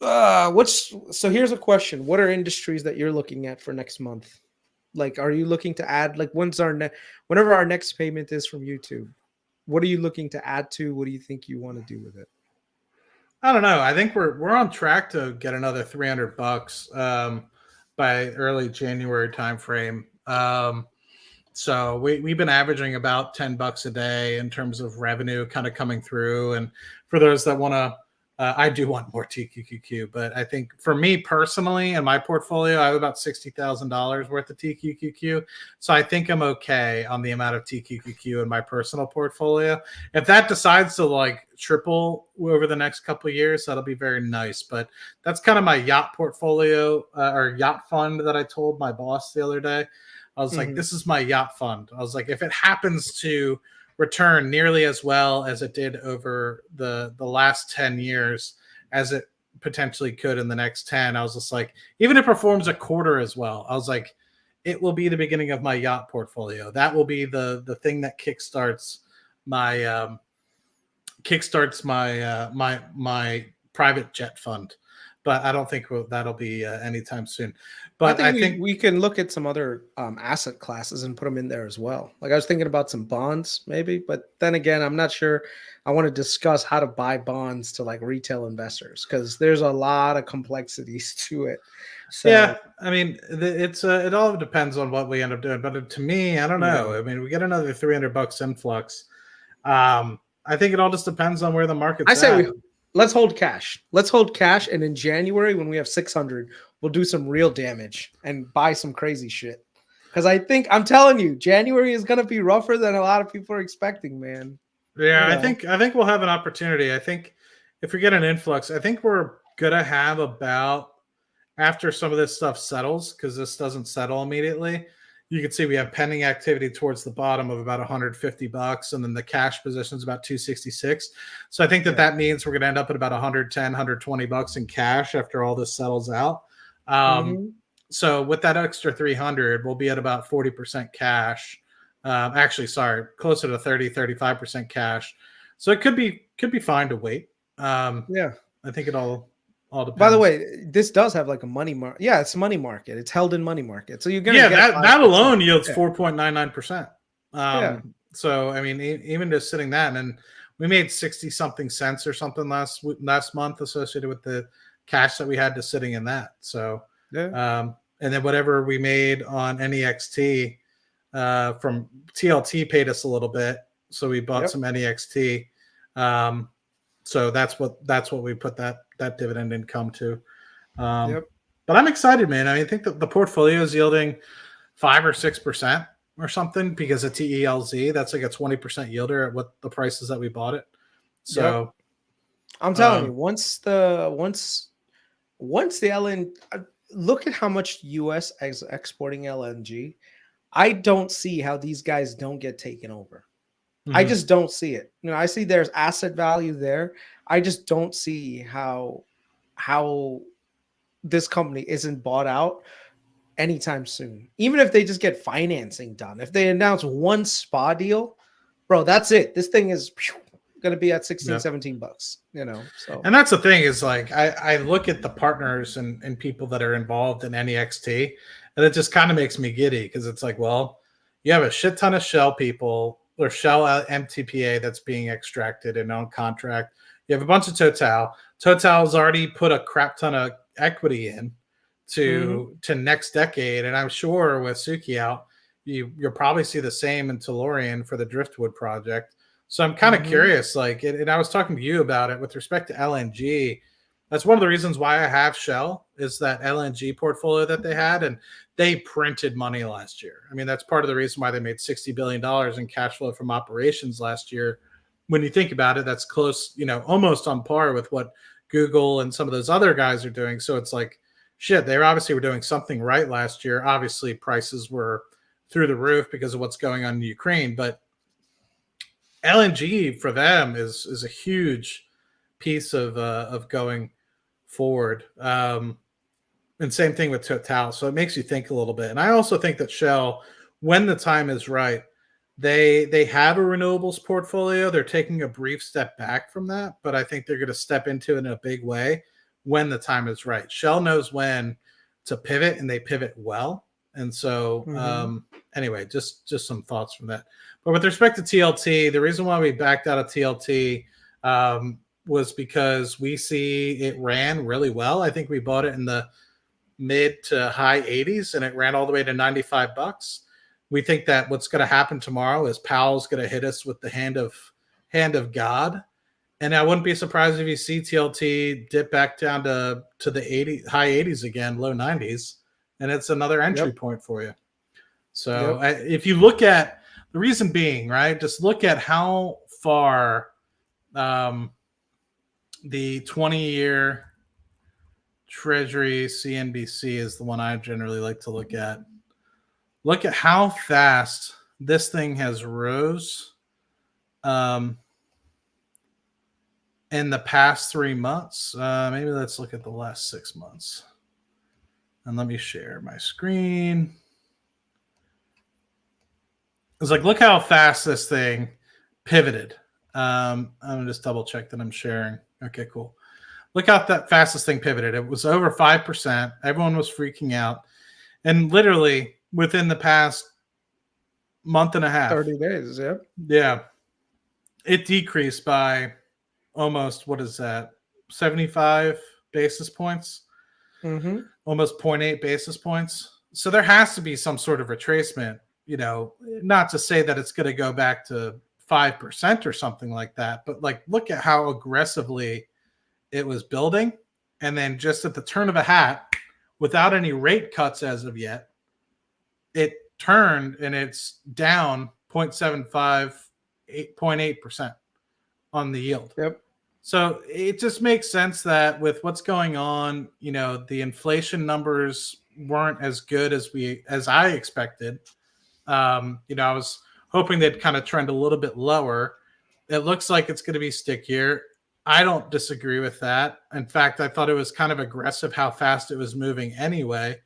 So here's a question: what are industries that you're looking at for next month? Like, are you looking to add? Like, whenever our next payment is from YouTube, what are you looking to add to? What do you think you want to do with it? I don't know. I think we're on track to get another $300 by early January timeframe. So we've been averaging about $10 a day in terms of revenue kind of coming through. And for those that want to, I do want more TQQQ, but I think for me personally in my portfolio, I have about $60,000 worth of TQQQ. So I think I'm okay on the amount of TQQQ in my personal portfolio. If that decides to like triple over the next couple of years, that'll be very nice. But that's kind of my yacht portfolio or yacht fund that I told my boss the other day. I was like, this is my yacht fund. I was like, if it happens to return nearly as well as it did over the last 10 years as it potentially could in the next 10, I was just like, even if it performs a quarter as well, I was like, it will be the beginning of my yacht portfolio. That will be the thing that kickstarts my my private jet fund. But I don't think that'll be anytime soon. But I think we can look at some other asset classes and put them in there as well. Like I was thinking about some bonds maybe, but then again, I'm not sure I want to discuss how to buy bonds to like retail investors because there's a lot of complexities to it. So yeah, I mean, it all depends on what we end up doing. But to me, I don't know. Yeah. I mean, we get another $300 influx. I think it all just depends on where the market's I say at. Let's hold cash. Let's hold cash. And in January, when we have 600, we'll do some real damage and buy some crazy shit. Because I'm telling you, January is going to be rougher than a lot of people are expecting, man. Yeah, I think we'll have an opportunity. I think if we get an influx, I think we're going to have about, after some of this stuff settles, because this doesn't settle immediately, You can see we have pending activity towards the bottom of about $150, and then the cash position is about 266. So I think that that means we're going to end up at about 110, $120 in cash after all this settles out. Mm-hmm. So with that extra 300, we'll be at about 40% cash. Actually, sorry, closer to 35% cash. So it could be fine to wait. Yeah. I think it all By the depends. way, this does have like a money market. Yeah, it's money market. It's held in money market. So you're gonna Yeah, get that 5%. alone yields Yeah. 4.99%. Yeah. So I mean, even just sitting that, and we made 60 something cents or something last month associated with the cash that we had to sitting in that. So Yeah. and then whatever we made on NEXT from TLT paid us a little bit, so we bought Yep. some NEXT. So that's what we put that dividend income to. Yep. But I'm excited, man. I think that the portfolio is yielding 5 or 6% or something because of TELZ. That's like a 20% yielder at what the prices that we bought it. Yep. So I'm telling you, once the LN look at how much US is exporting LNG. I don't see how these guys don't get taken over. I mhm. just don't see it. I see there's asset value there. I just don't see how this company isn't bought out anytime soon. Even if they just get financing done. If they announce one spa deal, bro, that's it. This thing is going to be at 16, Yeah. 17 bucks, So And that's the thing is like I look at the partners and people that are involved in NEXT, and it just kind of makes me giddy because it's like, well, you have a shit ton of Shell people or Shell MTPA that's being extracted and on contract. You have a bunch of Total. Total's already put a crap ton of equity in to next decade, and I'm sure with Suki out, you'll probably see the same in Tellurian for the Driftwood project. So I'm kind of curious, like, and I was talking to you about it with respect to LNG. That's one of the reasons why I have Shell is that LNG portfolio that they had, and they printed money last year. I mean, that's part of the reason why they made $60 billion in cash flow from operations last year. When you think about it, that's close, almost on par with what Google and some of those other guys are doing. So it's like, shit, they obviously were doing something right last year. Obviously, prices were through the roof because of what's going on in Ukraine, but LNG for them is a huge piece of going forward. And same thing with Total. So it makes you think a little bit. And I also think that Shell, when the time is right, they have a renewables portfolio. They're taking a brief step back from that, but I think they're going to step into it in a big way when the time is right. Shell knows when to pivot, and they pivot well. And so, anyway, just some thoughts from that. But with respect to TLT, the reason why we backed out of TLT was because we see it ran really well. I think we bought it in the mid to high 80s, and it ran all the way to $95. We think that what's going to happen tomorrow is Powell's going to hit us with the hand of God, and I wouldn't be surprised if you see TLT dip back down to the high 80s again, low 90s, and it's another entry point for you. So if you look at the reason being, right, just look at how far the 20-year Treasury CNBC is the one I generally like to look at. Look at how fast this thing has rose in the past 3 months. Maybe let's look at the last 6 months. And let me share my screen. It's like, look how fast this thing pivoted. I'm going to just double check that I'm sharing. Okay, cool. Look how fast this thing pivoted. It was over 5%. Everyone was freaking out. And literally within the past month and a half, 30 days. Yep. Yeah. It decreased by almost, what is that? 75 basis points, almost 0.8 basis points. So there has to be some sort of retracement, not to say that it's going to go back to 5% or something like that, but like, look at how aggressively it was building. And then just at the turn of a hat, without any rate cuts as of yet, it turned and it's down 0.75, 8.8% on the yield. Yep. So it just makes sense that with what's going on, the inflation numbers weren't as good as I expected. I was hoping they'd kind of trend a little bit lower. It looks like it's going to be stickier. I don't disagree with that. In fact, I thought it was kind of aggressive how fast it was moving anyway,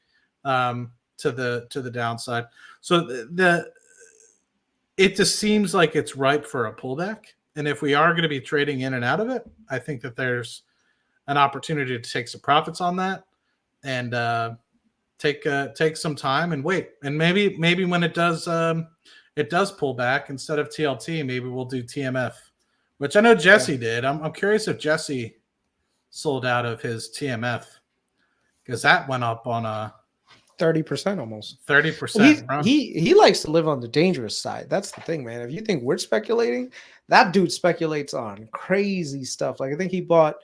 to the downside. So it just seems like it's ripe for a pullback. And if we are going to be trading in and out of it, I think that there's an opportunity to take some profits on that and take some time and wait. And maybe when it does pull back instead of TLT, maybe we'll do TMF, which I know Jesse did. I'm curious if Jesse sold out of his TMF because that went up on a 30% almost. 30% run. He likes to live on the dangerous side. That's the thing, man. If you think we're speculating, that dude speculates on crazy stuff. Like I think he bought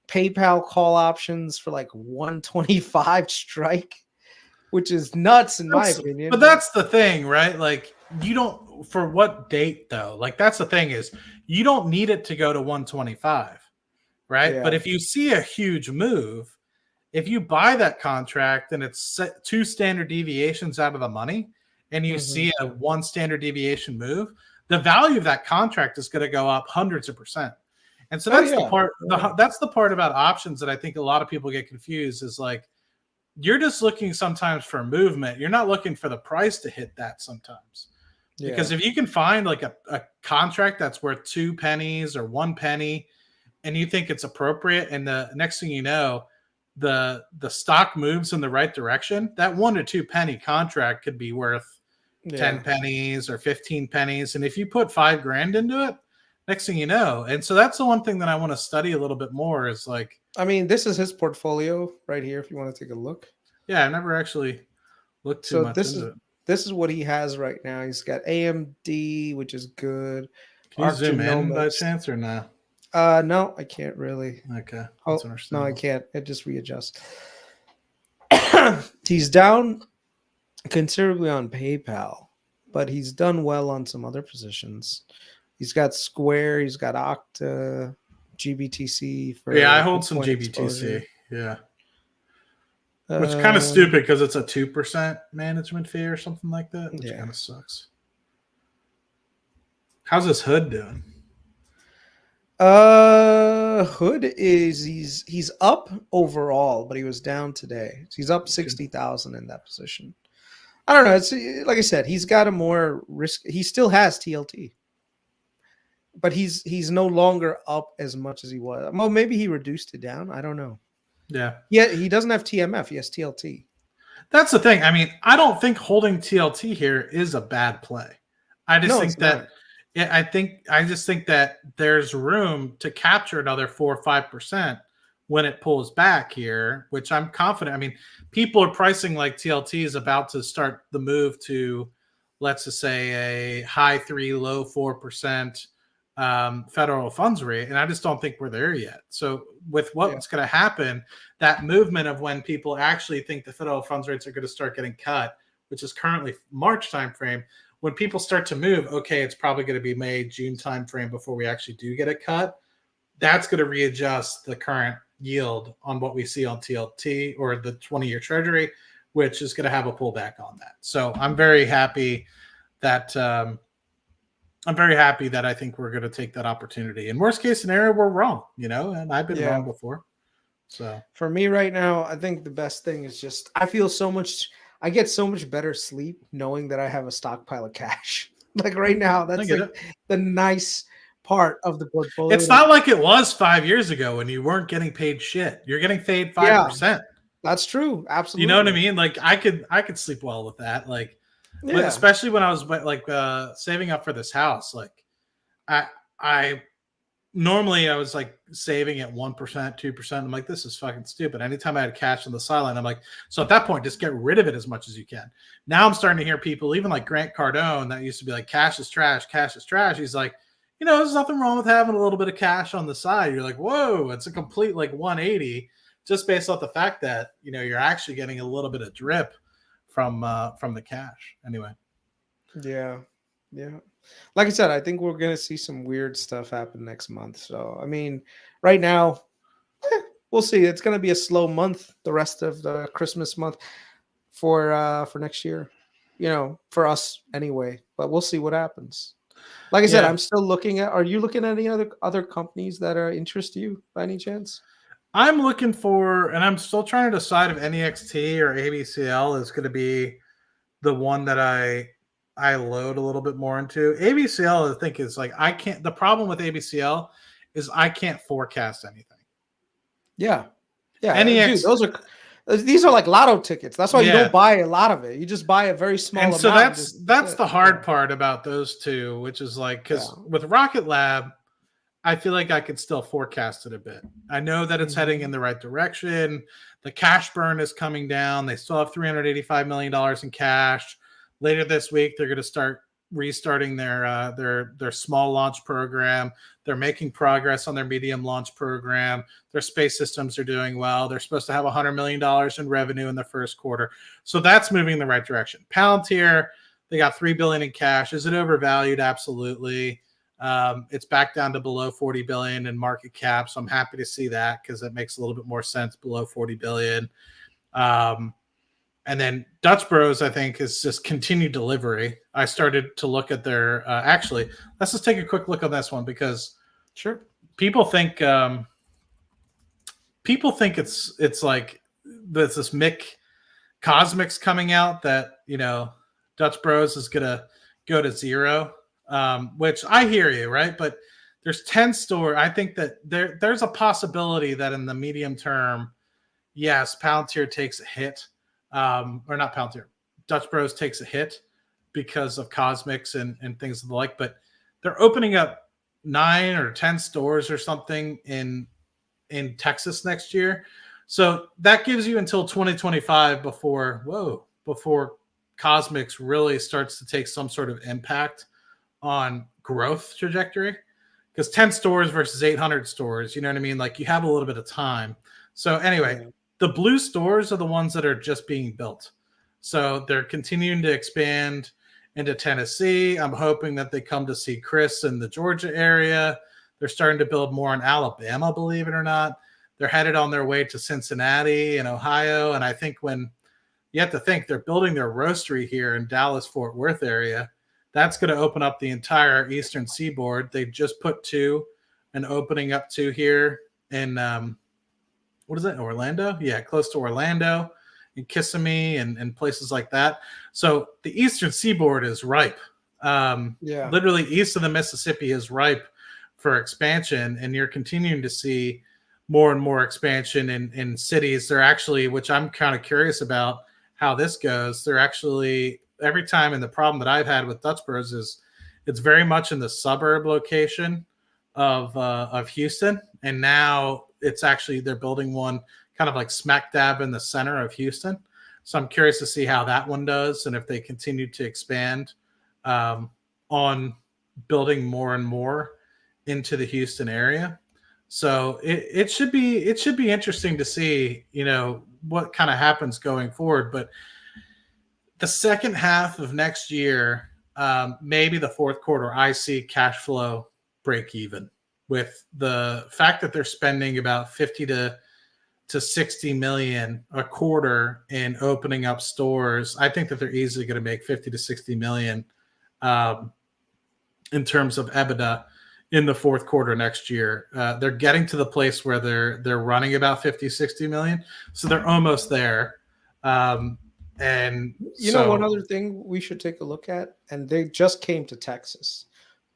PayPal call options for like 125 strike, which is nuts in my opinion. But that's the thing, right? Like you don't, for what date though? Like that's the thing is you don't need it to go to 125, right? Yeah. But if you see a huge move, if you buy that contract and it's set 2 standard deviations out of the money and you see a 1 standard deviation move, the value of that contract is going to go up hundreds of percent. And so that's the part that's the part about options that I think a lot of people get confused is like you're just looking sometimes for movement. You're not looking for the price to hit that sometimes. Yeah. Because if you can find like a contract that's worth 2 pennies or 1 penny and you think it's appropriate and the next thing you know, the stock moves in the right direction, that 1 to 2 penny contract could be worth 10 pennies or 15 pennies. And if you put $5,000 into it, next thing you know. And so that's the one thing that I want to study a little bit more is like, I mean, this is his portfolio right here. If you want to take a look. Yeah. I never actually looked too much into it. This is what he has right now. He's got AMD, which is good. Can you zoom in by chance or no? No, I can't really. Okay. No, I can't. It just readjusts. He's down considerably on PayPal, but he's done well on some other positions. He's got Square, he's got Okta, GBTC. I hold some GBTC. Exposure. Yeah. Which kind of stupid because it's a 2% management fee or something like that, which kind of sucks. How's this Hood doing? Hood is he's up overall, but he was down today. He's up 60,000 in that position. I don't know. It's like I said, he's got a more risk. He still has TLT, but he's no longer up as much as he was. Well, maybe he reduced it down. I don't know. Yeah. Yeah, he doesn't have TMF. He has TLT. That's the thing. I mean, I don't think holding TLT here is a bad play. I just think that. I just think that there's room to capture another 4 or 5% when it pulls back here, which I'm confident. I mean, people are pricing like TLT is about to start the move to, let's just say, a high 3, low 4% federal funds rate, and I just don't think we're there yet. So with what's going to happen, that movement of when people actually think the federal funds rates are going to start getting cut, which is currently March timeframe. When people start to move, okay, it's probably going to be May, June timeframe before we actually do get a cut. That's going to readjust the current yield on what we see on TLT or the 20-year Treasury, which is going to have a pullback on that. So I'm very happy that I think we're going to take that opportunity. In worst case scenario, we're wrong, and I've been wrong before. So for me right now, I think the best thing is just I get so much better sleep knowing that I have a stockpile of cash. Like right now, that's like the nice part of the portfolio. It's not like it was 5 years ago when you weren't getting paid shit. You're getting paid 5%. Yeah, that's true. Absolutely. You know what I mean? Like I could sleep well with that. Like, especially when I was like saving up for this house. Like I normally I was like saving at 1%, 2%. I'm like, this is fucking stupid. Anytime I had cash on the sideline, I'm like, so at that point, just get rid of it as much as you can. Now I'm starting to hear people, even like Grant Cardone, that used to be like, cash is trash, cash is trash. He's like, there's nothing wrong with having a little bit of cash on the side. You're like, whoa, it's a complete like 180 just based off the fact that, you're actually getting a little bit of drip from the cash anyway. Yeah. Yeah. Like I said, I think we're going to see some weird stuff happen next month. So, I mean, right now, we'll see. It's going to be a slow month, the rest of the Christmas month for next year. for us anyway. But we'll see what happens. Like I said, Yeah, I'm still looking at. Are you looking at any other companies that interest you by any chance? I'm looking for, and I'm still trying to decide if NEXT or ABCL is going to be the one that I load a little bit more into. ABCL, I think, is like I can't. The problem with ABCL is I can't forecast anything. Yeah, yeah, dude. NEX, These are like lotto tickets. That's why you yeah, don't buy a lot of it. You just buy a very and small so amount. That's that's it. the Yeah, hard part about those two, which is like yeah. because with Rocket Lab, I feel like I could still forecast it a bit. I know that it's heading Hmm. in the right direction. The cash burn is coming down. They still have $385 million in cash. Later this week, they're going to start restarting their small launch program. They're making progress on their medium launch program. Their space systems are doing well. They're supposed to have $100 million in revenue in the first quarter. So that's moving in the right direction. Palantir, they got $3 billion in cash. Is it overvalued? Absolutely. It's back down to below 40 billion in market cap, so I'm happy to see that because it makes a little bit more sense below 40 billion. Um, and then Dutch Bros, I think, is just continued delivery. I started to look at their actually. Let's just take a quick look on this one because Sure. people think it's like there's this Mick Cosmics coming out that Dutch Bros is gonna go to zero, which I hear you, right? But there's 10 store. I think that there's a possibility that in the medium term, yes, Palantir takes a hit, or not Palantir, Dutch Bros takes a hit because of Cosmics and things of the like. But they're opening up 9 or 10 stores or something in Texas next year. So that gives you until 2025 before Cosmics really starts to take some sort of impact on growth trajectory. Because 10 stores versus 800 stores, you know what I mean? Like you have a little bit of time. So anyway, Yeah. the blue stores are the ones that are just being built. So they're continuing to expand into Tennessee. I'm hoping that they come to see Chris in the Georgia area. They're starting to build more in Alabama, believe it or not. They're headed on their way to Cincinnati and Ohio. And I think when you have to think they're building their roastery here in Dallas, Fort Worth area, that's going to open up the entire Eastern Seaboard. They just put 2 and opening up 2 here in what is it, Orlando? Yeah, close to Orlando and Kissimmee and places like that. So the Eastern Seaboard is ripe. Yeah. Literally east of the Mississippi is ripe for expansion, and you're continuing to see more and more expansion in cities. They're actually, which I'm kind of curious about how this goes. They're actually every time, and the problem that I've had with Dutch Bros is it's very much in the suburb location of Houston, and now it's actually they're building one kind of like smack dab in the center of Houston. So I'm curious to see how that one does, and if they continue to expand on building more and more into the Houston area. So it should be interesting to see what kind of happens going forward. But the second half of next year, maybe the fourth quarter, I see cash flow break even with the fact that they're spending about 50 to 60 million a quarter in opening up stores. I think that they're easily going to make 50 to 60 million um, in terms of EBITDA in the fourth quarter next year. They're getting to the place where they're running about 50, 60 million. So they're almost there. And One so, other thing we should take a look at, and they just came to Texas,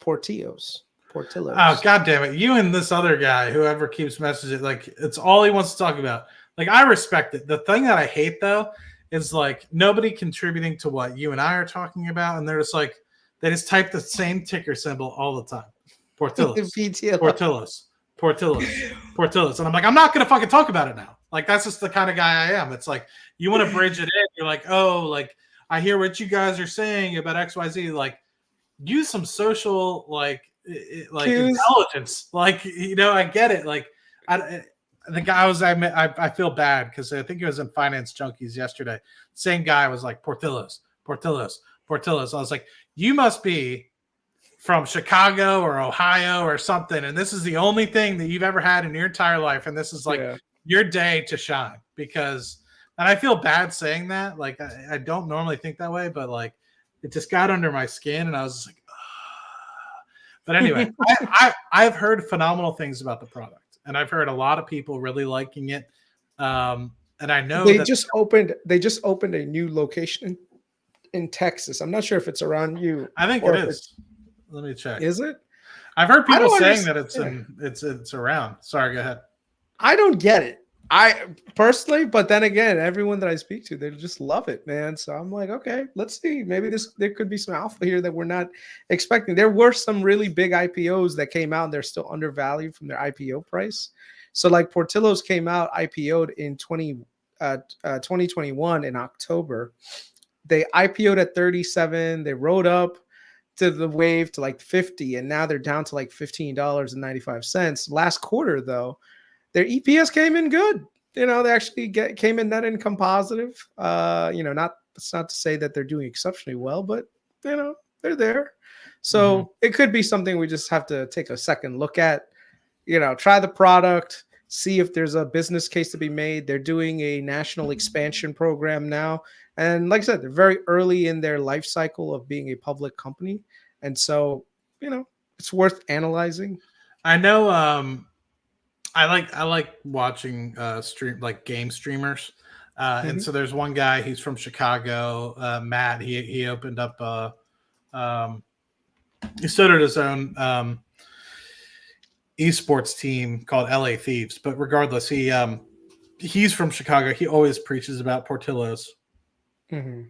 Portillo's. oh, Portillo's. God damn it. You and this other guy, whoever keeps messaging, like, it's all he wants to talk about. Like, I respect it. The thing that I hate, though, is like nobody contributing to what you and I are talking about. And they're just like, they just type the same ticker symbol all the time. Portillo's, PTL. Portillo's, Portillo's, Portillo's. And I'm like, I'm not going to fucking talk about it now. Like, that's just the kind of guy I am. It's like, you want to bridge it in. You're like, oh, like, I hear what you guys are saying about XYZ. Like, use some social, like Cues. intelligence. Like, I get it. Like, the guy I feel bad because I think he was in Finance Junkies yesterday. Same guy was like, Portillo's, Portillo's, Portillo's. I was like, you must be from Chicago or Ohio or something, and this is the only thing that you've ever had in your entire life, and this is like Yeah. your day to shine. Because And I feel bad saying that. Like I don't normally think that way, but like it just got under my skin, and I was just like, "Ugh." But anyway, I've heard phenomenal things about the product, and I've heard a lot of people really liking it. And I know that They just opened a new location in Texas. I'm not sure if it's around you I think it or if it's is. Let me check. is it? I've heard I people don't saying that understand. it's around. Sorry, go ahead. I don't get it. I personally, but then again, everyone that I speak to, they just love it, man. So I'm like, okay, let's see. Maybe there could be some alpha here that we're not expecting. There were some really big IPOs that came out and they're still undervalued from their IPO price. So like Portillo's came out, IPO'd in 2021 in October. They IPO'd at 37. They rode up to the wave to like 50, and now they're down to like $15.95. Last quarter, though, their EPS came in good. They actually came in net income positive. Not it's not to say that they're doing exceptionally well, but they're there. Mm-hmm. So it could be something we just have to take a second look at. Try the product, see if there's a business case to be made. They're doing a national expansion program now. And like I said, they're very early in their life cycle of being a public company. And so, it's worth analyzing. I know. I like watching like game streamers. And Mhm. so there's one guy. He's from Chicago. Matt. He opened up he started his own esports team called LA Thieves. But regardless, he's from Chicago. He always preaches about Portillo's, Mhm.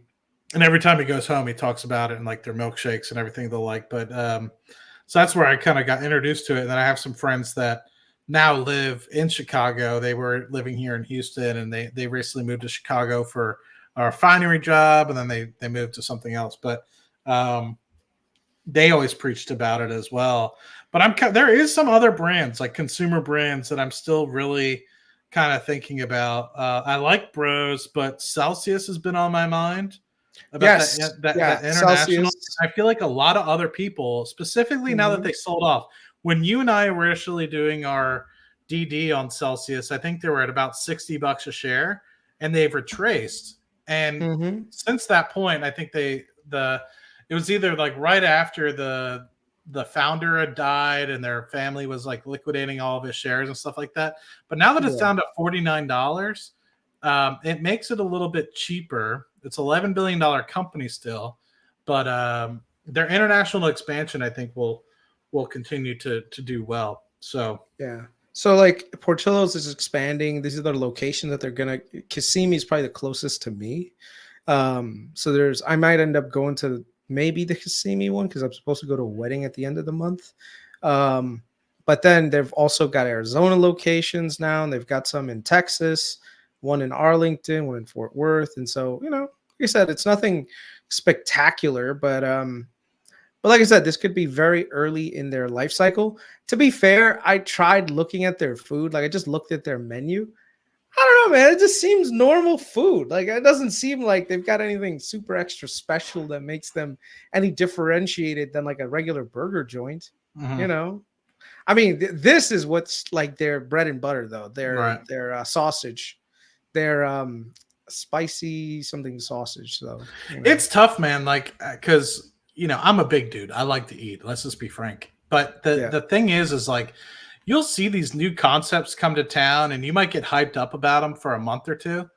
and every time he goes home, he talks about it and like their milkshakes and everything they like. But so that's where I kind of got introduced to it. And then I have some friends that now live in Chicago. They were living here in Houston, and they recently moved to Chicago for a refinery job, and then they moved to something else. But they always preached about it as well. But there is some other brands, like consumer brands, that I'm still really kind of thinking about. I like Bros, but Celsius has been on my mind about Yes. that Yeah. international. Celsius. I feel like a lot of other people, specifically now that Mhm. they sold off, when you and I were initially doing our DD on Celsius, I think they were at about $60 a share, and they've retraced. And Mhm. since that point, I think it was either like right after the founder had died and their family was like liquidating all of his shares and stuff like that. But now that it's Yeah. down to $49, it makes it a little bit cheaper. It's $11 billion company still, but their international expansion, I think, will continue to do well. So Yeah. So like Portillo's is expanding. These are the locations that they're gonna. Kissimmee is probably the closest to me. So I might end up going to maybe the Kissimmee one because I'm supposed to go to a wedding at the end of the month. Um, but then they've also got Arizona locations now, and they've got some in Texas, one in Arlington, one in Fort Worth, and so like I said, it's nothing spectacular, but like I said, this could be very early in their life cycle. To be fair, I tried looking at their food. Like I just looked at their menu. I don't know, man. It just seems normal food. Like it doesn't seem like they've got anything super extra special that makes them any differentiated than like a regular burger joint. You mhm, know, I mean, this is what's like their bread and butter, though. right. Their sausage, their spicy something sausage. So It's tough, man. Like, because I'm a big dude. I like to eat. Let's just be frank. But the yeah, the thing is like you'll see these new concepts come to town, and you might get hyped up about them for a month or two,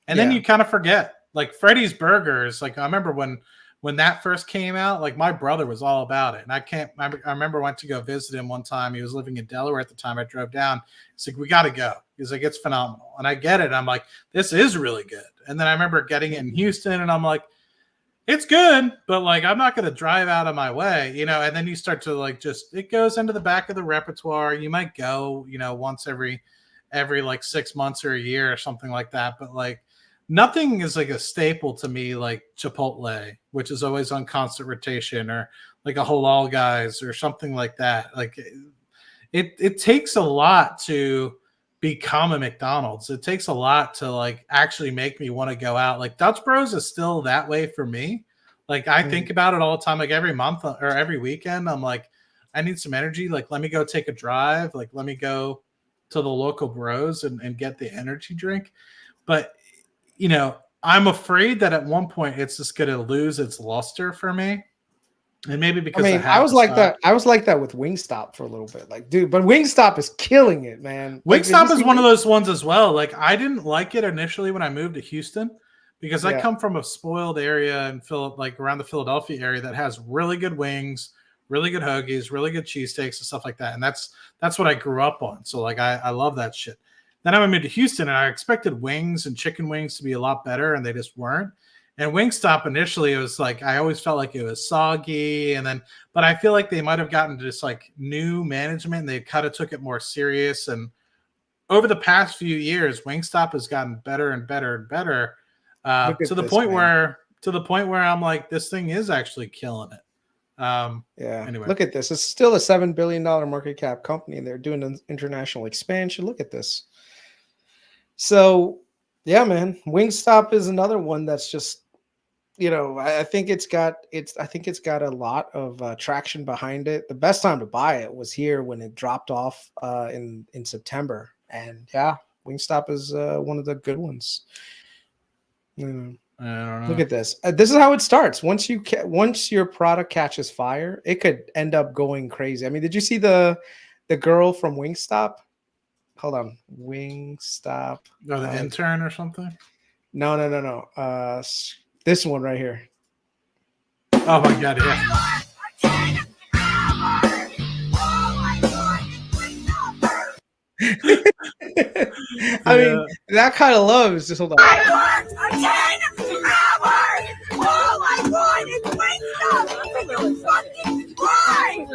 and then yeah. you kind of forget. Like Freddy's Burgers. Like I remember when that first came out. Like my brother was all about it, and I can't. I remember I went to go visit him one time. He was living in Delaware at the time. I drove down. He's like, "We got to go." He's like, "It's phenomenal," and I get it. I'm like, "This is really good." And then I remember getting it in Mhm. Houston, and I'm like, it's good, but like I'm not going to drive out of my way. And then you start to like just it goes into the back of the repertoire. You might go, once every like 6 months or a year or something like that, but like nothing is like a staple to me like Chipotle, which is always on constant rotation, or like a halal guys or something like that. Like it takes a lot to become a McDonald's. It takes a lot to like actually make me want to go out. Like Dutch Bros is still that way for me. Like I think Mhm. about it all the time. Like every month or every weekend, I'm like, I need some energy. Like let me go take a drive. Like let me go to the local Bros and get the energy drink. But I'm afraid that at one point it's just going to lose its luster for me. And maybe I because I mean, I have was the like stock. that. I was like that with Wingstop for a little bit. Like, dude, but Wingstop is killing it, man. Like, did you Wingstop is see? one of those ones as well. Like I didn't like it initially when I moved to Houston because I Yeah, come from a spoiled area in like around the Philadelphia area that has really good wings, really good hoagies, really good cheesesteaks and stuff like that. And that's what I grew up on. So like I love that shit. Then I moved to Houston and I expected wings and chicken wings to be a lot better and they just weren't. And Wingstop initially it was like I always felt like it was soggy and then but I feel like they might have gotten just like new management and they kind of took it more serious and over the past few years, Wingstop has gotten better and better and better look to at the this, point man. where I'm like, this thing is actually killing it. Yeah, Anyway, look at this. It's still a $7 billion market cap company, and they're doing an international expansion. Look at this. So, yeah, man, Wingstop is another one that's just, I think it's got a lot of traction behind it. The best time to buy it was here when it dropped off in September, and yeah, Wingstop is one of the good ones. I don't Look know. at this. This is how it starts. Once your product catches fire, it could end up going crazy. I mean, did you see the girl from Wingstop? Hold on, Wingstop. Oh, the intern or something? No, no, no, no. This one right here. Oh my god, yeah. I Yeah. mean, that kind of love is just hold on. I worked 10 hours. Oh my god, it's Wingstop. Fucking why?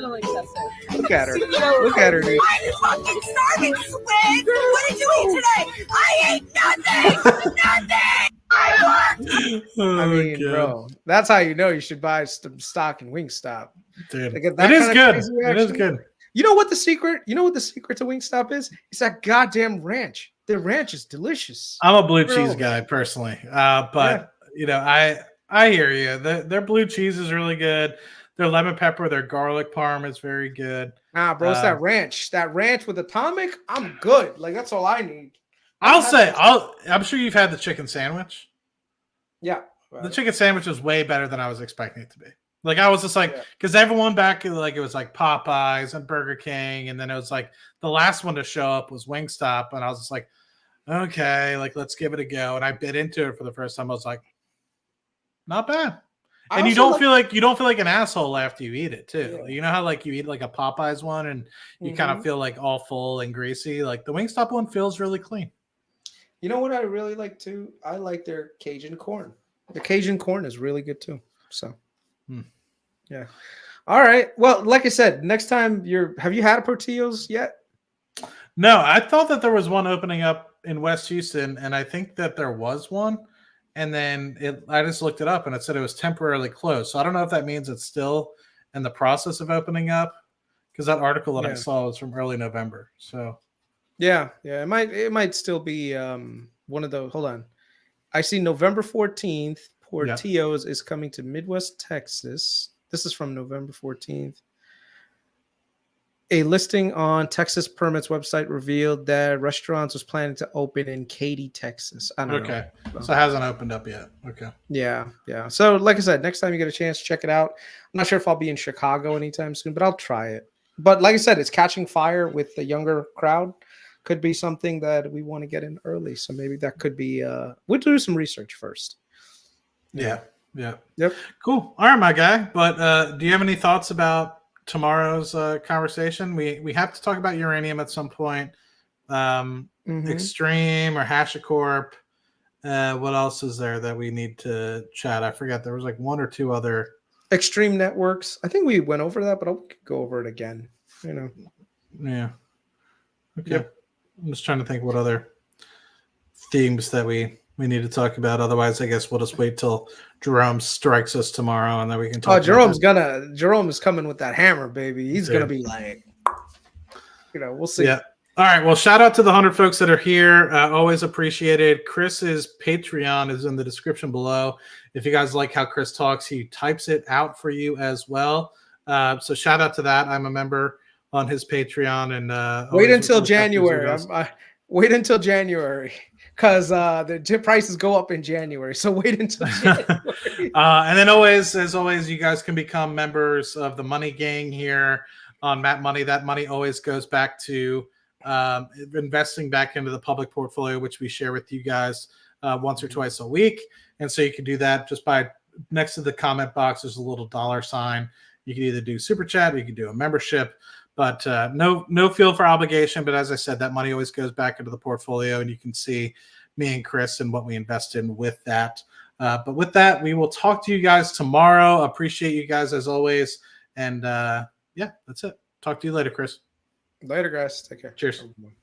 Look at her. Look at her, dude. I'm fucking starving, Squid. What did you eat today? I ate nothing. Nothing. I worked. Oh, I mean, God. bro, that's how you know you should buy some stock in Wingstop. Dude, Like, that it is kind of good. crazy It is reaction. good. You know what the secret? You know what the secret to Wingstop is? It's that goddamn ranch. The ranch is delicious. I'm a blue Bro. cheese guy personally, but I hear you. Their blue cheese is really good. Their lemon pepper, their garlic parm is very good. Nah, bro, it's that ranch. That ranch with atomic. I'm good. Like, that's all I need. I'm sure you've had the chicken sandwich. Yeah. The chicken sandwich is way better than I was expecting it to be. Like I was just like, because everyone back like it was like Popeyes and Burger King, and then it was like the last one to show up was Wingstop, and I was just like, okay, like let's give it a go. And I bit into it for the first time. I was like, not bad. And you don't feel like an asshole after you eat it too. Yeah. You know how like you eat like a Popeyes one and you kind of feel like all full and greasy. Like the Wingstop one feels really clean. You know what I really like too? I like their Cajun corn. The Cajun corn is really good too. So, yeah. All right. Well, like I said, next time have you had a Portillo's yet? No, I thought that there was one opening up in West Houston, and I think that there was one. And then I just looked it up, and it said it was temporarily closed. So I don't know if that means it's still in the process of opening up, because that article that I saw was from early November. So yeah, it might still be one of those. Hold on, I see November 14th. Portillo's is coming to Midwest Texas. This is from November 14th. A listing on Texas Permits website revealed that restaurants was planning to open in Katy, Texas. I don't know. So it hasn't opened up yet. Okay. Yeah. So like I said, next time you get a chance, check it out. I'm not sure if I'll be in Chicago anytime soon, but I'll try it. But like I said, it's catching fire with the younger crowd. Could be something that we want to get in early. So maybe that could be we'll do some research first. Yeah. Yep. Cool. All right, my guy. But do you have any thoughts about tomorrow's conversation? We have to talk about uranium at some point. Extreme or HashiCorp. What else is there that we need to chat? I forgot. There was like one or two other Extreme networks. I think we went over that, but I'll go over it again. Yeah. Okay. Yep. I'm just trying to think what other themes that we need to talk about. Otherwise, I guess we'll just wait till Jerome strikes us tomorrow, and then we can talk. Jerome is coming with that hammer, baby. He's gonna be like, we'll see. Yeah. All right. Well, shout out to the 100 folks that are here. Always appreciated. Chris's Patreon is in the description below. If you guys like how Chris talks, he types it out for you as well. So shout out to that. I'm a member on his Patreon, and wait until January. Wait until January. because the prices go up in January. So wait until January. And then always, as always, you guys can become members of the Money Gang here on Matt Money. That money always goes back to investing back into the public portfolio, which we share with you guys once or twice a week. And so you can do that just by next to the comment box. There's a little $sign. You can either do super chat or you can do a membership, but no feel for obligation. But as I said, that money always goes back into the portfolio, and you can see me and Chris and what we invest in with that. But with that, we will talk to you guys tomorrow. Appreciate you guys as always. And yeah, that's it. Talk to you later, Chris. Later, guys. Take care. Cheers. Everyone.